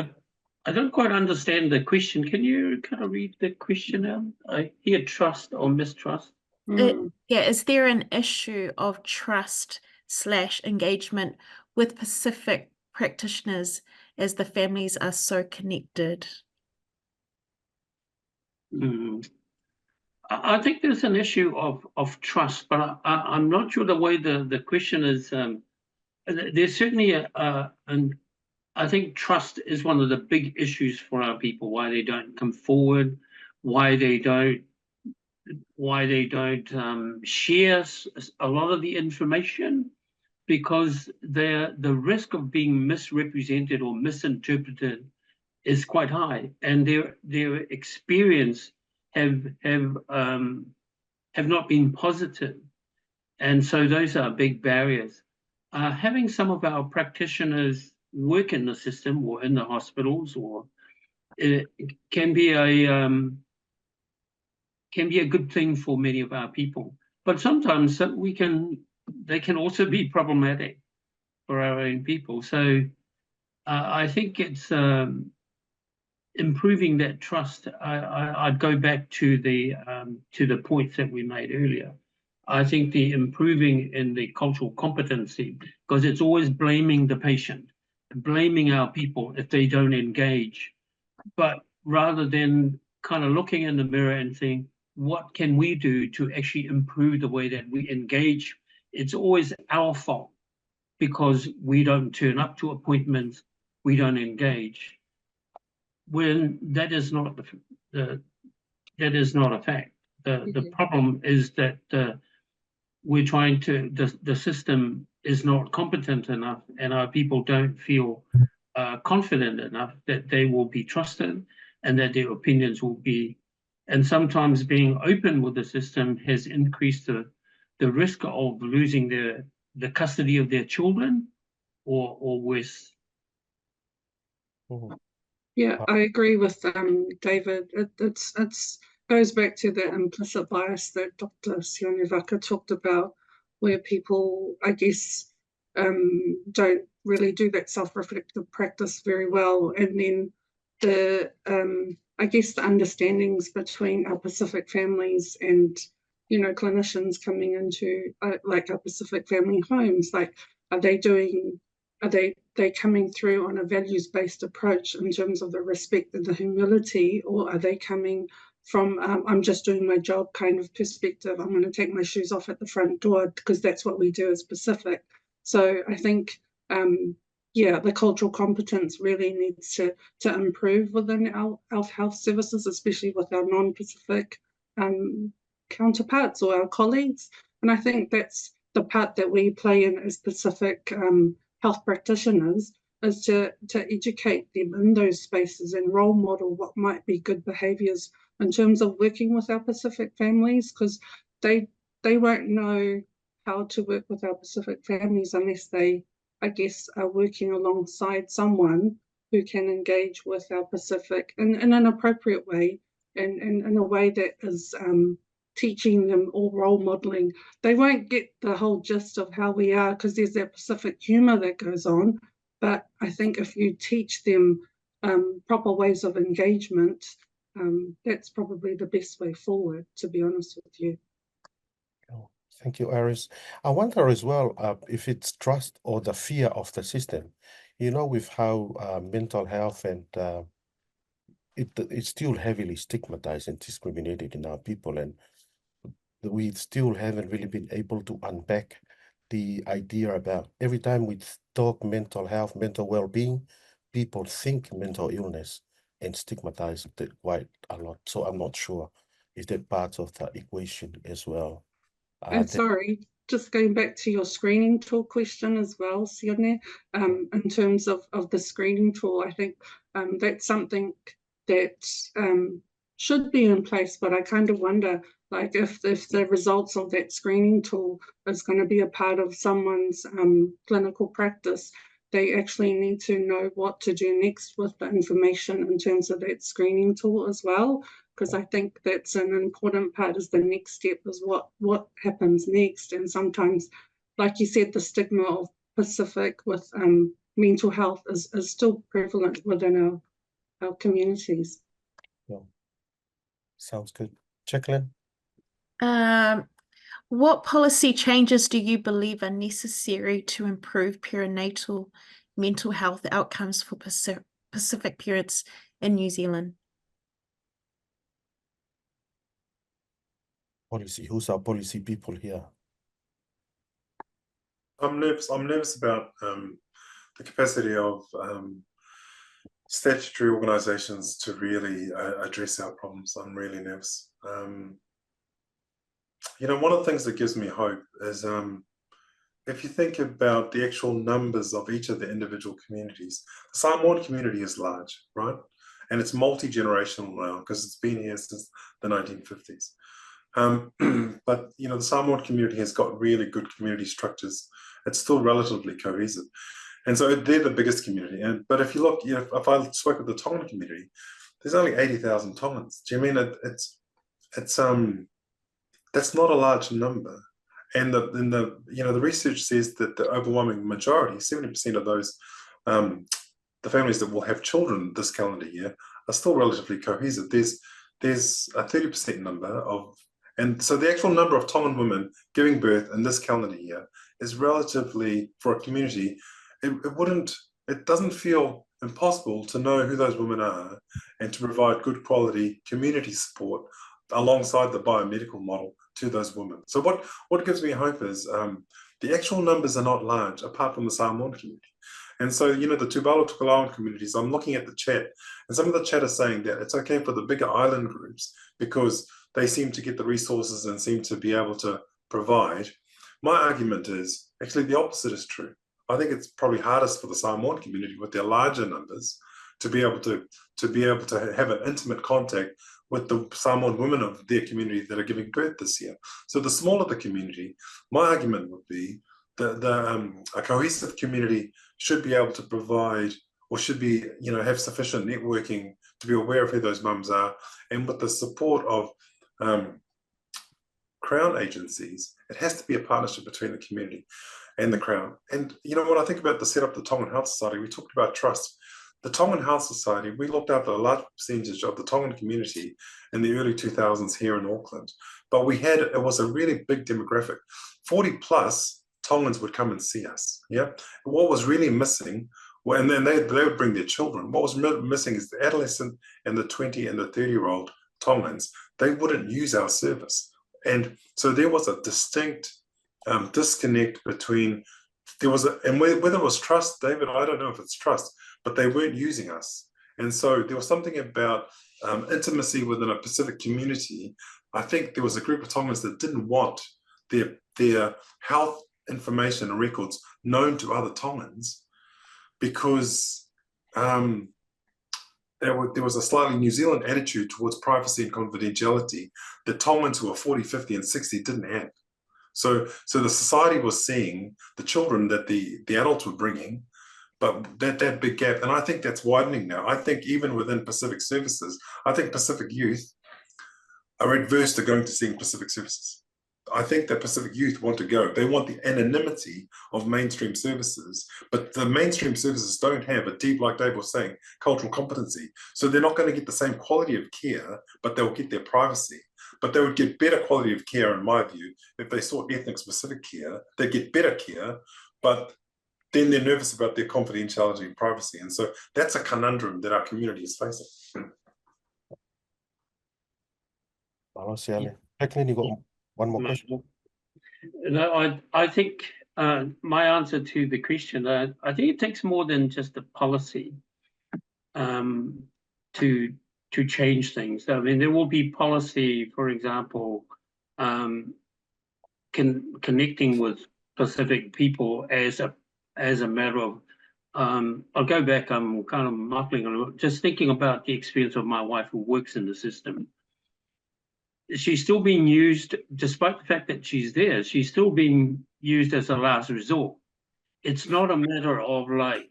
I don't quite understand the question. Can you kind of read the question out? I hear trust or mistrust. Yeah, is there an issue of trust / engagement with Pacific practitioners as the families are so connected? I think there's an issue of trust, but I'm not sure the way the question is. There's certainly and I think trust is one of the big issues for our people. Why they don't come forward, why they don't share a lot of the information, because the risk of being misrepresented or misinterpreted is quite high, and their experience have not been positive, and so those are big barriers. Having some of our practitioners work in the system or in the hospitals, or it can be a good thing for many of our people, but sometimes they can also be problematic for our own people. So I think it's improving that trust. I'd go back to the points that we made earlier. I think the improving in the cultural competency, because it's always blaming the patient, blaming our people if they don't engage, but rather than kind of looking in the mirror and saying, what can we do to actually improve the way that we engage? It's always our fault because we don't turn up to appointments, we don't engage. When that is not a fact. The problem is that we're trying to, the system is not competent enough, and our people don't feel confident enough that they will be trusted and that their opinions will be, and sometimes being open with the system has increased the risk of losing the custody of their children or worse. Yeah, I agree with David. It goes back to the implicit bias that Dr. Sione Taufa talked about, where people, I guess, don't really do that self-reflective practice very well, and then I guess the understandings between our Pacific families and clinicians coming into like our Pacific family homes, like are they coming through on a values-based approach in terms of the respect and the humility, or are they coming from I'm just doing my job kind of perspective? I'm going to take my shoes off at the front door because that's what we do as Pacific. So I think the cultural competence really needs to improve within our health services, especially with our non-Pacific counterparts or our colleagues. And I think that's the part that we play in as Pacific health practitioners, is to educate them in those spaces and role model what might be good behaviours in terms of working with our Pacific families, because they won't know how to work with our Pacific families unless they, I guess, are working alongside someone who can engage with our Pacific in an appropriate way and in a way that is teaching them or role modelling. They won't get the whole gist of how we are because there's that Pacific humour that goes on. But I think if you teach them proper ways of engagement, that's probably the best way forward, to be honest with you. Thank you, Aris. I wonder as well if it's trust or the fear of the system. With how mental health and it's still heavily stigmatized and discriminated in our people, and we still haven't really been able to unpack the idea about every time we talk mental health, mental well-being, people think mental illness and stigmatize it quite a lot. So I'm not sure if that part of the equation as well. And sorry, just going back to your screening tool question as well, Sione, in terms of the screening tool, I think that's something that should be in place, but I kind of wonder, like, if the results of that screening tool is going to be a part of someone's clinical practice, they actually need to know what to do next with the information in terms of that screening tool as well, because I think that's an important part, is the next step is what happens next. And sometimes, like you said, the stigma of Pacific with mental health is still prevalent within our communities. Yeah. Sounds good. Jacqueline? What policy changes do you believe are necessary to improve perinatal mental health outcomes for Pacific parents in New Zealand? Policy. Who's our policy people here? I'm nervous about the capacity of statutory organisations to really address our problems. I'm really nervous. One of the things that gives me hope is if you think about the actual numbers of each of the individual communities, the Samoan community is large, right? and it's multi-generational now because it's been here since the 1950s. But you know, the Samoan community has got really good community structures. It's still relatively cohesive, and so they're the biggest community. But if you look, you know, if I spoke with the Tongan community, there's only 80,000 Tongans. Do you mean it's that's not a large number? And the research says that the overwhelming majority, 70% of those, the families that will have children this calendar year are still relatively cohesive. There's a 30% number of, and so the actual number of Tongan women giving birth in this calendar year is relatively, for a community, it doesn't feel impossible to know who those women are and to provide good quality community support alongside the biomedical model to those women. So what gives me hope is the actual numbers are not large apart from the Samoan community. And so, you know, the Tuvalu Tukalauan communities, I'm looking at the chat, and some of the chat are saying that it's okay for the bigger island groups because they seem to get the resources and seem to be able to provide. My argument is actually the opposite is true. I think it's probably hardest for the Samoan community with their larger numbers to be able to have an intimate contact with the Samoan women of their community that are giving birth this year. So the smaller the community, my argument would be that a cohesive community should be able to provide, or should be, you know, have sufficient networking to be aware of who those mums are, and with the support of Crown agencies, it has to be a partnership between the community and the Crown. And you know, when I think about the setup of the Tongan Health Society, we talked about trust. The Tongan Health Society, we looked after a large percentage of the Tongan community in the early 2000s here in Auckland, but it was a really big demographic. 40 plus Tongans would come and see us. Yeah, what was really missing, well, and then they would bring their children. What was missing is the adolescent and the 20 and the 30-year-old Tongans. They wouldn't use our service, and so there was a distinct disconnect between and whether it was trust, David, I don't know if it's trust, but they weren't using us, and so there was something about intimacy within a Pacific community. I think there was a group of Tongans that didn't want their health information and records known to other Tongans because there was a slightly New Zealand attitude towards privacy and confidentiality that Tongans who are 40, 50, and 60 didn't have. So the society was seeing the children that the adults were bringing, but that big gap, and I think that's widening now. I think even within Pacific Services, I think Pacific youth are adverse to going to seeing Pacific Services. I think that Pacific youth want to go. They want the anonymity of mainstream services, but the mainstream services don't have a deep, like Dave was saying, cultural competency. So they're not going to get the same quality of care, but they'll get their privacy. But they would get better quality of care, in my view, if they sought ethnic-specific care. They get better care, but then they're nervous about their confidentiality and privacy. And so that's a conundrum that our community is facing. Jacqueline, you got one more question? No, I think my answer to the question, I think it takes more than just a policy to change things. I mean, there will be policy, for example, connecting with Pacific people as a matter of, I'll go back, I'm kind of muffling on it, just thinking about the experience of my wife who works in the system. She's still being used, despite the fact that she's there, she's still being used as a last resort. It's not a matter of like,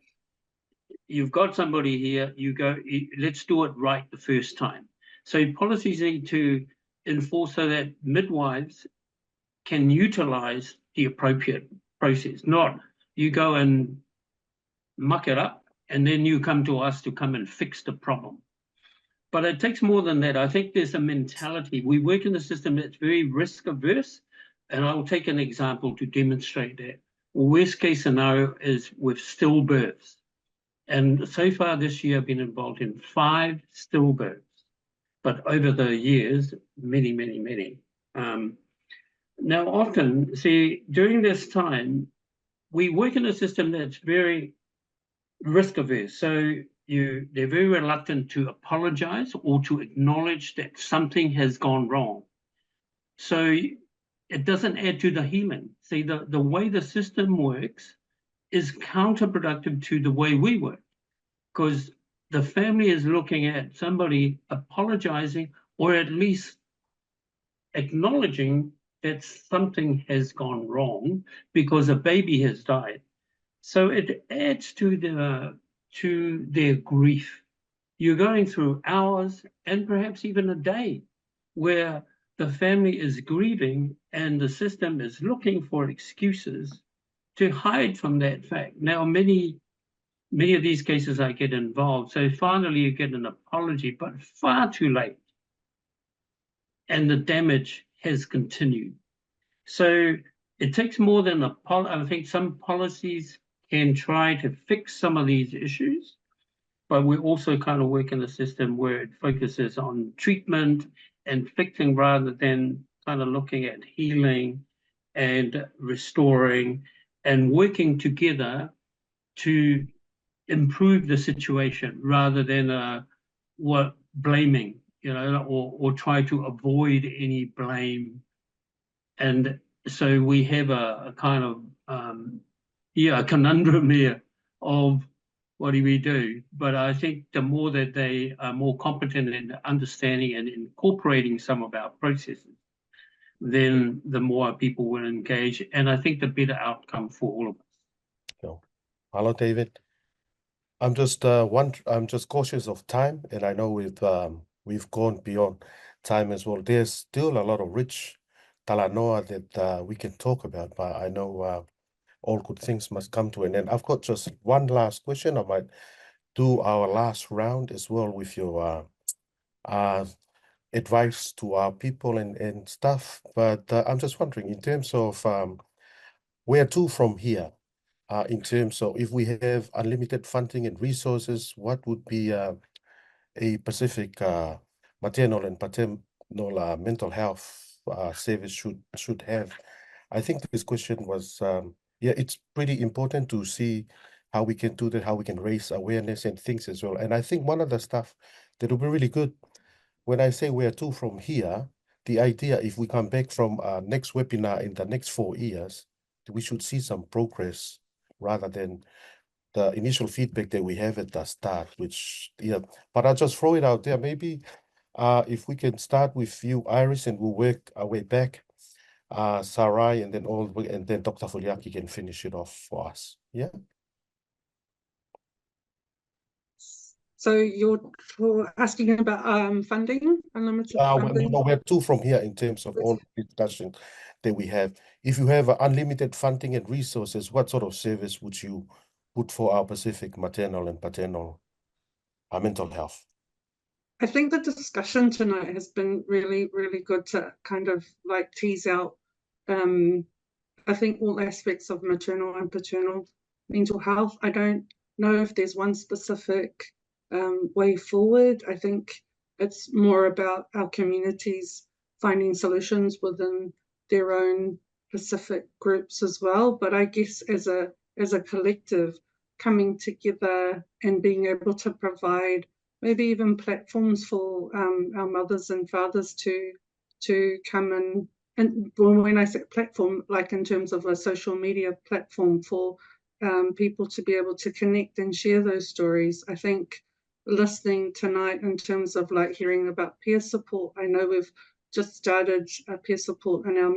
you've got somebody here, you go, let's do it right the first time. So policies need to enforce so that midwives can utilize the appropriate process, not you go and muck it up and then you come to us to come and fix the problem. But it takes more than that. I think there's a mentality. We work in a system that's very risk averse, and I'll take an example to demonstrate that. Worst case scenario is with stillbirths. And so far this year, I've been involved in 5 stillbirths, but over the years, many, many, many. Now, often, see, during this time, we work in a system that's very risk averse. So they're very reluctant to apologize or to acknowledge that something has gone wrong. So it doesn't add to the healing. See, the way the system works is counterproductive to the way we work, because the family is looking at somebody apologizing or at least acknowledging that something has gone wrong because a baby has died. So it adds to their grief. You're going through hours and perhaps even a day where the family is grieving and the system is looking for excuses to hide from that fact. Now, many of these cases I get involved. So finally you get an apology, but far too late. And the damage has continued. So it takes more than I think some policies can try to fix some of these issues, but we also kind of work in a system where it focuses on treatment and fixing rather than kind of looking at healing and restoring and working together to improve the situation rather than blaming, or try to avoid any blame. And so we have a kind of a conundrum here of what do we do? But I think the more that they are more competent in understanding and incorporating some of our processes, then the more people will engage, and I think the better outcome for all of us. So, hello, David. I'm just cautious of time, and I know we've gone beyond time as well. There's still a lot of rich talanoa that we can talk about, but I know all good things must come to an end. I've got just one last question. I might do our last round as well with your advice to our people and stuff. But I'm just wondering, in terms of where to from here, in terms of if we have unlimited funding and resources, what would be a Pacific maternal and paternal mental health service should have? I think this question was, it's pretty important to see how we can do that, how we can raise awareness and things as well. And I think one of the stuff that will be really good, when I say where to from here, the idea, if we come back from our next webinar in the next 4 years, we should see some progress rather than the initial feedback that we have at the start, which, but I'll just throw it out there. Maybe if we can start with you, Iris, and we'll work our way back, Sarai, and then Dr. Foliaki can finish it off for us. Yeah. So you're asking about funding, unlimited funding? We're to from here in terms of all the discussion that we have. If you have unlimited funding and resources, what sort of service would you put for our Pacific maternal and paternal mental health? I think the discussion tonight has been really, really good to kind of like tease out, I think, all aspects of maternal and paternal mental health. I don't know if there's one specific way forward. I think it's more about our communities finding solutions within their own Pacific groups as well. But I guess as a collective, coming together and being able to provide maybe even platforms for our mothers and fathers to come in. And when I say platform, like in terms of a social media platform for people to be able to connect and share those stories. I think listening tonight in terms of like hearing about peer support, I know we've just started peer support in our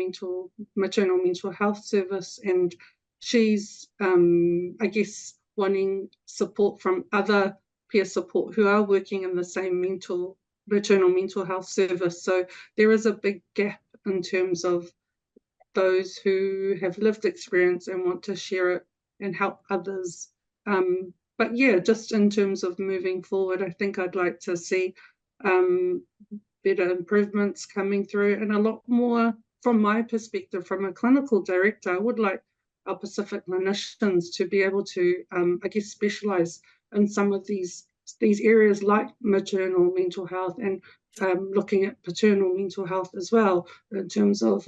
maternal mental health service, and she's, I guess, wanting support from other peer support who are working in the same maternal mental health service. So there is a big gap in terms of those who have lived experience and want to share it and help others. But yeah, just in terms of moving forward, I think I'd like to see better improvements coming through, and a lot more from my perspective, from a clinical director. I would like our Pacific clinicians to be able to, I guess, specialize in some of these areas like maternal mental health and looking at paternal mental health as well, in terms of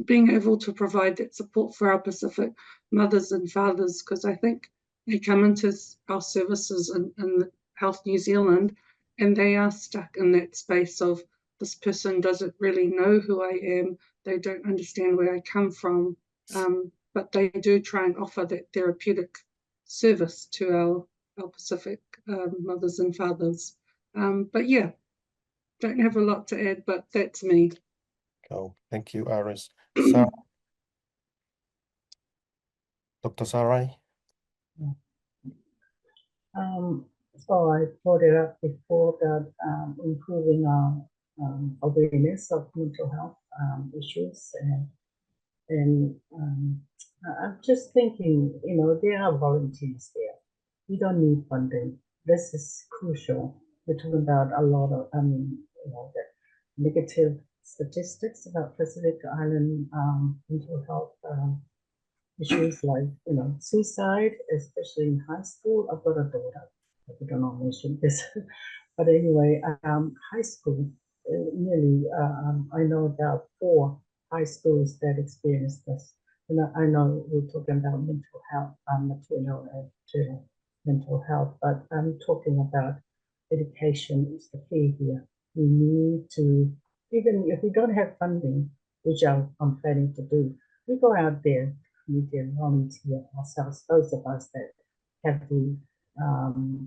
being able to provide that support for our Pacific mothers and fathers, because I think they come into our services in Health New Zealand and they are stuck in that space of, this person doesn't really know who I am, they don't understand where I come from, but they do try and offer that therapeutic service to our Pacific mothers and fathers. But yeah, don't have a lot to add, but that's me. Oh, thank you, Iris. Dr. Sarai? So I brought it up before that improving our awareness of mental health issues, and I'm just thinking, you know, there are volunteers there. We don't need funding. This is crucial. We're talking about a lot of, you know, the negative statistics about Pacific Island mental health issues like, you know, suicide, especially in high school. I've got a daughter. I don't know mention this, but anyway, high school, nearly, I know about 4 high schools that experience this. And I know we're talking about mental health, maternal and paternal mental health, but I'm talking about education is the key here. We need to, even if we don't have funding, which I'm planning to do, we go out there, we can volunteer ourselves, those of us that have the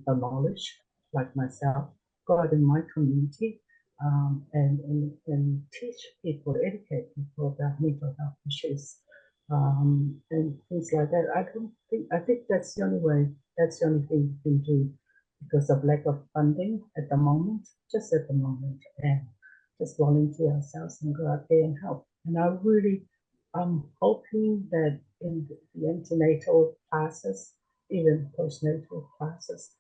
knowledge, like myself, go out in my community and teach people, educate people about mental health issues and things like that. I think that's the only way, that's the only thing we can do because of lack of funding at the moment, just at the moment, and just volunteer ourselves and go out there and help. And I really, I'm hoping that in the antenatal classes, even postnatal classes,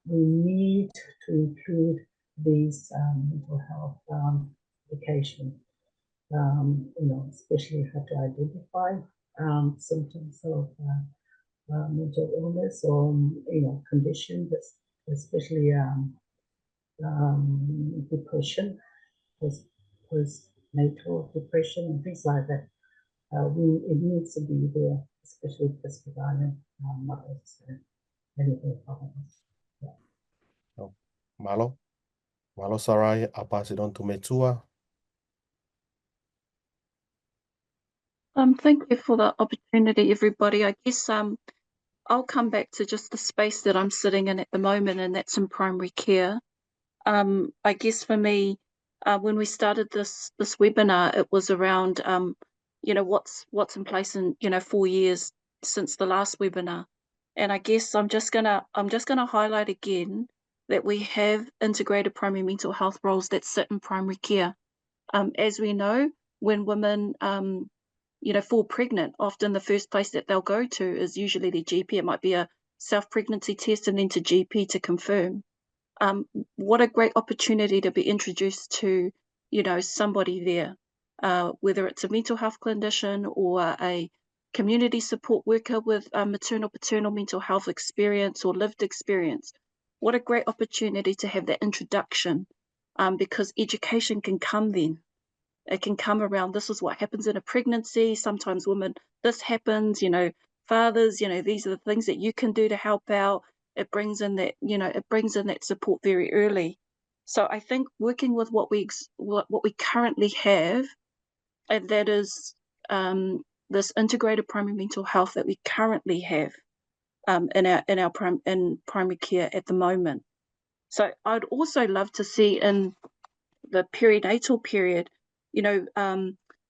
we need to include these mental health education, you know, especially how to identify symptoms of mental illness or, you know, condition, especially depression, postnatal depression and things like that. It needs to be there, especially Pacific Island mothers and anything fathers. Yeah. Oh, Malo Sarai, I'll pass it on to Metua. Thank you for the opportunity, everybody. I guess I'll come back to just the space that I'm sitting in at the moment, and that's in primary care. I guess for me, when we started this webinar, it was around you know, what's in place in, you know, 4 years since the last webinar. And I guess I'm just gonna highlight again that we have integrated primary mental health roles that sit in primary care. As we know, when women you know, fall pregnant, often the first place that they'll go to is usually their GP. It might be a self-pregnancy test and then to GP to confirm. What a great opportunity to be introduced to, you know, somebody there, whether it's a mental health clinician or a community support worker with maternal, paternal mental health experience or lived experience. What a great opportunity to have that introduction, because education can come then. It can come around, this is what happens in a pregnancy. Sometimes women, this happens, you know, fathers, you know, these are the things that you can do to help out. It brings in that, you know, it brings in that support very early. So I think working with what we currently have, and that is this integrated primary mental health that we currently have in primary care at the moment. So I'd also love to see in the perinatal period, you know,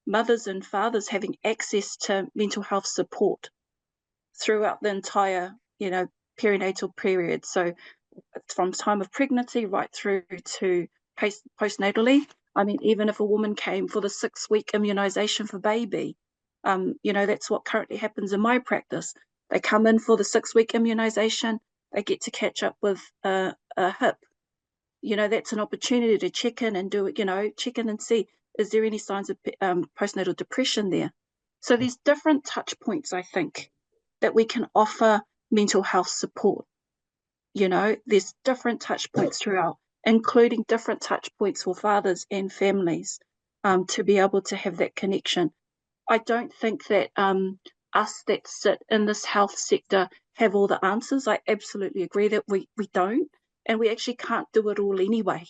mothers and fathers having access to mental health support throughout the entire, you know, perinatal period. So from time of pregnancy right through to postnatally. I mean, even if a woman came for the 6-week immunization for baby, you know, that's what currently happens in my practice. They come in for the 6-week immunization, they get to catch up with a hip. You know, that's an opportunity to check in and do it, you know, check in and see, is there any signs of postnatal depression there? So there's different touch points, I think, that we can offer mental health support. You know, there's different touch points throughout, including different touch points for fathers and families to be able to have that connection. I don't think that us that sit in this health sector have all the answers. I absolutely agree that we don't. And we actually can't do it all anyway.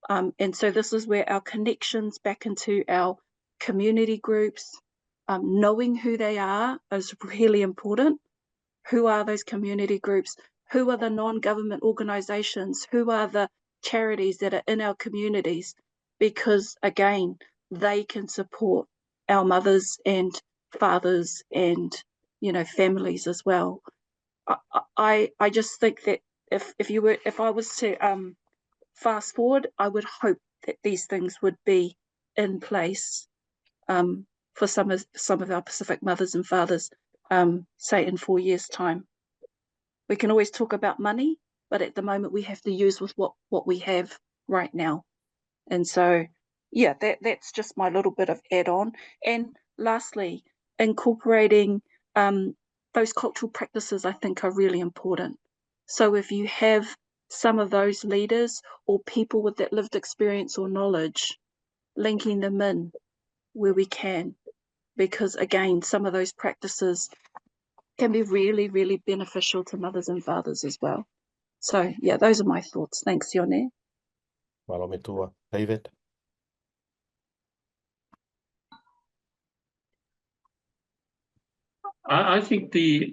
And so this is where our connections back into our community groups, knowing who they are is really important. Who are those community groups? who are the non-government organisations, who are the charities that are in our communities, because again, they can support our mothers and fathers and, you know, families as well. I just think that if I was to fast forward, I would hope that these things would be in place for some of our Pacific mothers and fathers, say in 4 years' time. We can always talk about money, but at the moment we have to use with what we have right now. And so, yeah, that's just my little bit of add-on. And lastly, incorporating those cultural practices, I think, are really important. So if you have some of those leaders or people with that lived experience or knowledge, linking them in where we can, because again, some of those practices can be really, really beneficial to mothers and fathers as well. So yeah, those are my thoughts. Thanks, Yone. Malome tua. David? I think the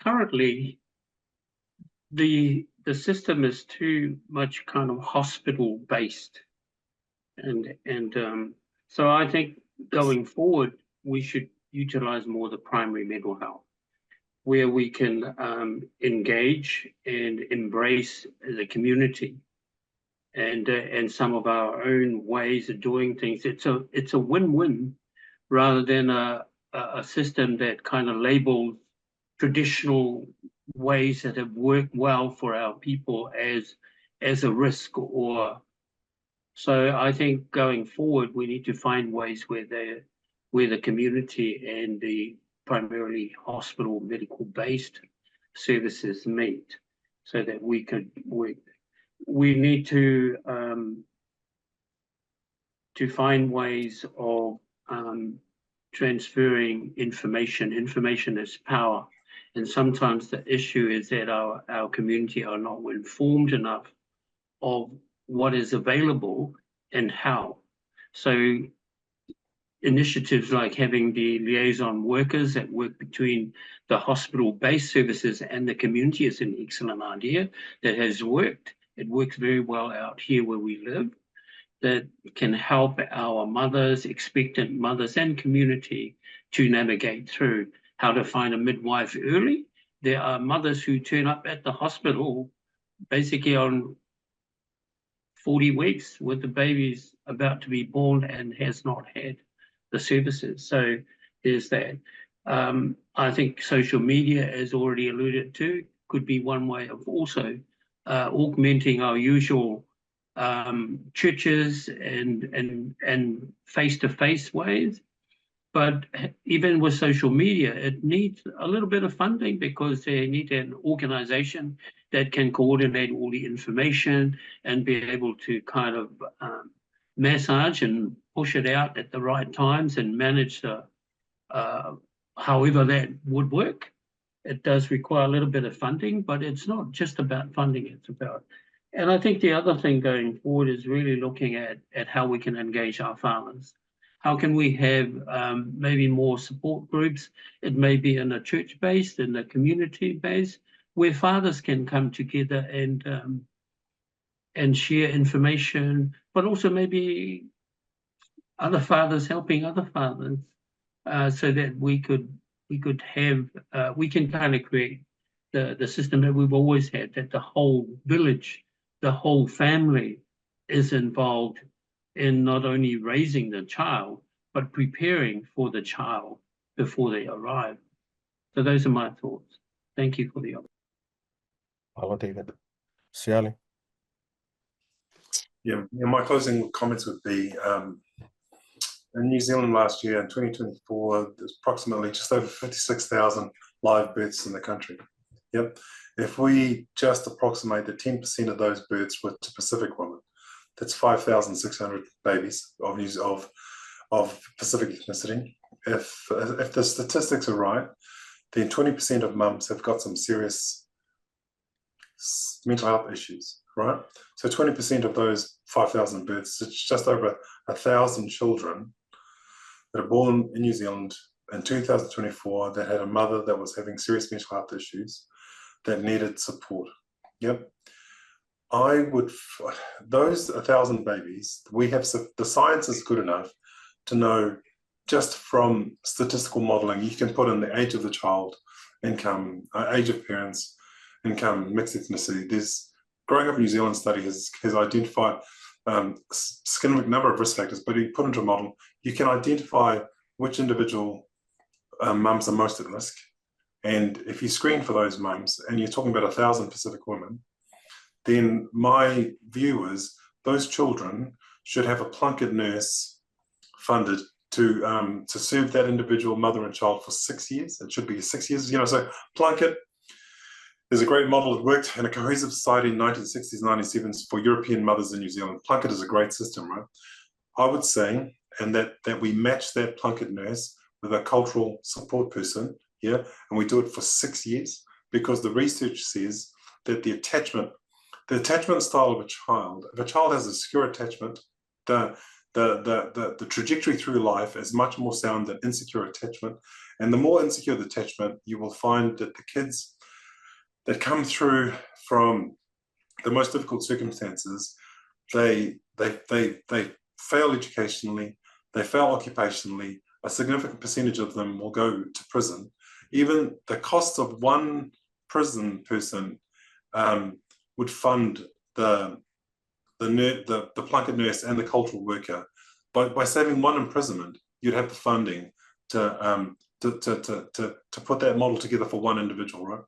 currently the system is too much kind of hospital based, and so I think going forward we should utilize more the primary mental health, where we can engage and embrace the community and some of our own ways of doing things. It's a win-win rather than a system that kind of labels traditional ways that have worked well for our people as a risk. Or so I think going forward we need to find ways where the community and the primarily hospital medical based services meet, so that we need to find ways of transferring information. Information is power, and sometimes the issue is that our community are not informed enough of what is available and how. So initiatives like having the liaison workers that work between the hospital-based services and the community is an excellent idea that has worked. It works very well out here where we live, that can help our mothers, expectant mothers and community to navigate through how to find a midwife early. There are mothers who turn up at the hospital basically on 40 weeks with the babies about to be born and has not had the services. So there's that. I think social media, as already alluded to, could be one way of also augmenting our usual churches and face-to-face ways. But even with social media, it needs a little bit of funding, because they need an organization that can coordinate all the information and be able to kind of massage and push it out at the right times and manage the however that would work. It does require a little bit of funding, but it's not just about funding, it's about. And I think the other thing going forward is really looking at how we can engage our fathers. How can we have maybe more support groups? It may be in a church-based, in a community-based, where fathers can come together and share information, but also maybe other fathers helping other fathers, so that we can kind of create the system that we've always had, that the whole village, the whole family is involved in not only raising the child, but preparing for the child before they arrive. So those are my thoughts. Thank you for the opportunity. Hello, David. Siale? Yeah, my closing comments would be, in New Zealand last year, in 2024, there's approximately just over 56,000 live births in the country. Yep. If we just approximate the 10% of those births were to Pacific women, that's 5,600 babies of Pacific ethnicity. If the statistics are right, then 20% of mums have got some serious mental health issues, right? So 20% of those 5,000 births, it's just over 1,000 children that are born in New Zealand in 2024 that had a mother that was having serious mental health issues, that needed support. Yep. I would, those 1,000 babies, we have, the science is good enough to know just from statistical modeling, you can put in the age of the child, income, age of parents, income, mixed ethnicity. There's, growing up in New Zealand study has identified significant number of risk factors, but you put into a model, you can identify which individual mums are most at risk. And if you screen for those mums, and you're talking about 1,000 Pacific women, then my view is those children should have a Plunkett nurse funded to serve that individual mother and child for 6 years. It should be 6 years, so Plunkett is a great model. It worked in a cohesive society in the 1960s, 1970s for European mothers in New Zealand. Plunkett is a great system, right? I would say, and that we match that Plunkett nurse with a cultural support person, and we do it for 6 years, because the research says that the attachment style of a child, if a child has a secure attachment, the trajectory through life is much more sound than insecure attachment. And the more insecure the attachment, you will find that the kids that come through from the most difficult circumstances, they fail educationally, they fail occupationally. A significant percentage of them will go to prison. Even the cost of one prison person would fund the Plunkett nurse and the cultural worker. By saving one imprisonment, you'd have the funding to put that model together for one individual, right?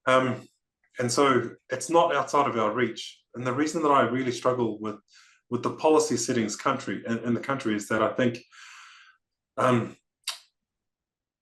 And so it's not outside of our reach. And the reason that I really struggle with the policy settings in the country is that I think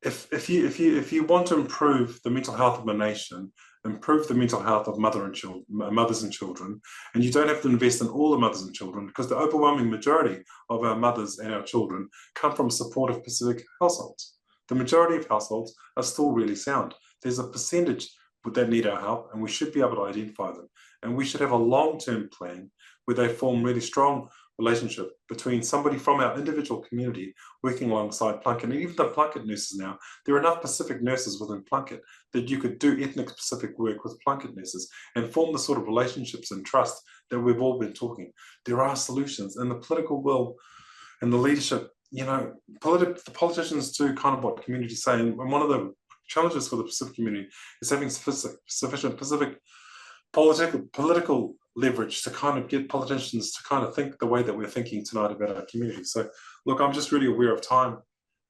if you want to improve the mental health of a nation, improve the mental health of mothers and children, and you don't have to invest in all the mothers and children, because the overwhelming majority of our mothers and our children come from supportive Pacific households. The majority of households are still really sound. There's a percentage that need our help, and we should be able to identify them. And we should have a long-term plan where they form really strong relationship between somebody from our individual community working alongside Plunkett. And even the Plunkett nurses now, there are enough Pacific nurses within Plunkett that you could do ethnic Pacific work with Plunkett nurses and form the sort of relationships and trust that we've all been talking. There are solutions, and the political will and the leadership, the politicians do kind of what communities say. And one of the challenges for the Pacific community is having sufficient Pacific political leverage to kind of get politicians to kind of think the way that we're thinking tonight about our community. So look, I'm just really aware of time,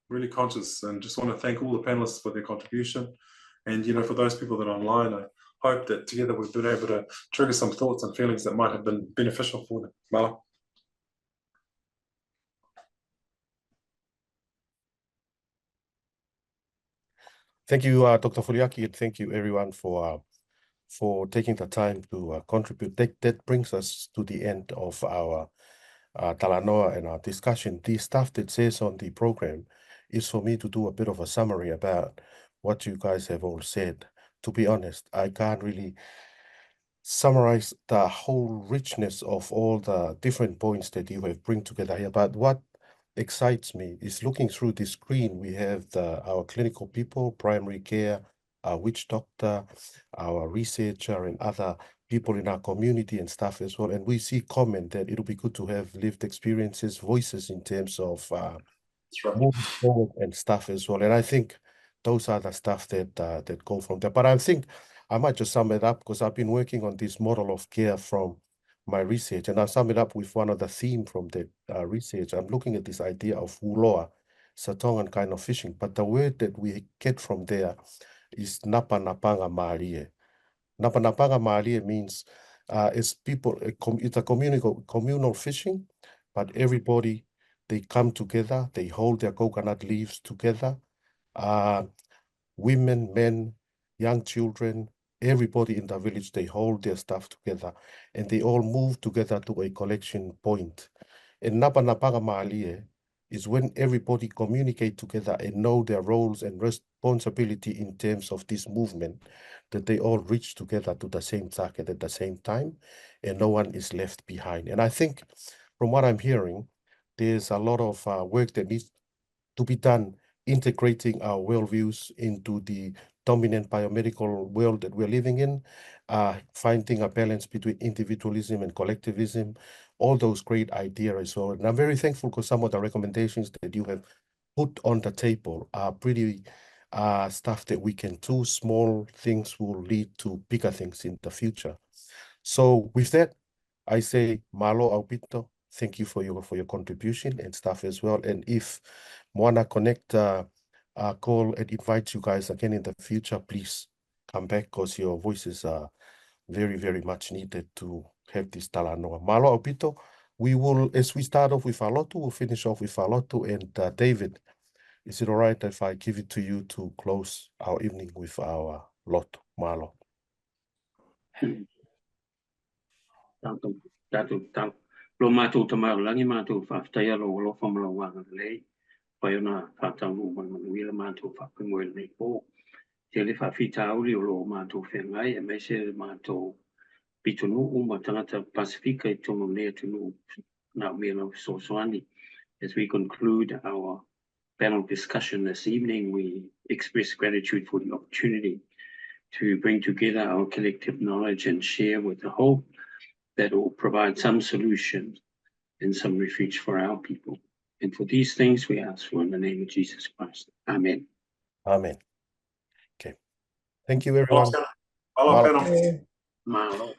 really conscious, and just want to thank all the panelists for their contribution. And for those people that are online, I hope that together we've been able to trigger some thoughts and feelings that might have been beneficial for them. Mala. Thank you, Dr. Foliaki, and thank you everyone for taking the time to contribute. That brings us to the end of our talanoa and our discussion. The stuff that says on the program is for me to do a bit of a summary about what you guys have all said. To be honest, I can't really summarize the whole richness of all the different points that you have bring together here. But what excites me is looking through the screen, we have our clinical people, primary care, our witch doctor, our researcher, and other people in our community and stuff as well. And we see comment that it'll be good to have lived experiences, voices in terms of moving forward and stuff as well. And I think those are the stuff that go from there. But I think I might just sum it up, because I've been working on this model of care from my research, and I'll sum it up with one of the theme from the research. I'm looking at this idea of uloa, Satongan kind of fishing, but the word that we get from there is napa napanga maalie. Napa napanga maalie means it's people, it's a communal fishing, but everybody, they come together, they hold their coconut leaves together, women, men, young children, everybody in the village, they hold their stuff together, and they all move together to a collection point. And napa napanga maalie is when everybody communicate together and know their roles and responsibility in terms of this movement, that they all reach together to the same target at the same time, and no one is left behind. And I think from what I'm hearing, there's a lot of work that needs to be done integrating our worldviews into the dominant biomedical world that we're living in, finding a balance between individualism and collectivism, all those great ideas as well. And I'm very thankful because some of the recommendations that you have put on the table are pretty stuff that we can do. Small things will lead to bigger things in the future. So with that, I say malo aupito. Thank you for your contribution and stuff as well. And if Moana Connect call and invite you guys again in the future, please come back because your voices are very, very much needed to have this talanoa. Malo aupito. We will, as we start off with Alotu, we'll finish off with Alotu. And David, is it all right if I give it to you to close our evening with our lotu? Malo. Lo mātou tamau langi mātou whaftaia lo whamala wanga lei. Whai ona whātau manuila mātou whapimoe nei pō. Te le whawhita auri o lo mātou whengai, e mai se mātou pitunu uma tangata Pasifika I tono nea tunu nā mea lau sosoani. As we conclude our panel discussion this evening, we express gratitude for the opportunity to bring together our collective knowledge and share with the hope that will provide some solutions and some refuge for our people. And for these things we ask for in the name of Jesus Christ. Amen. Amen. Okay. Thank you, everyone. Hello, panel. Mahalo.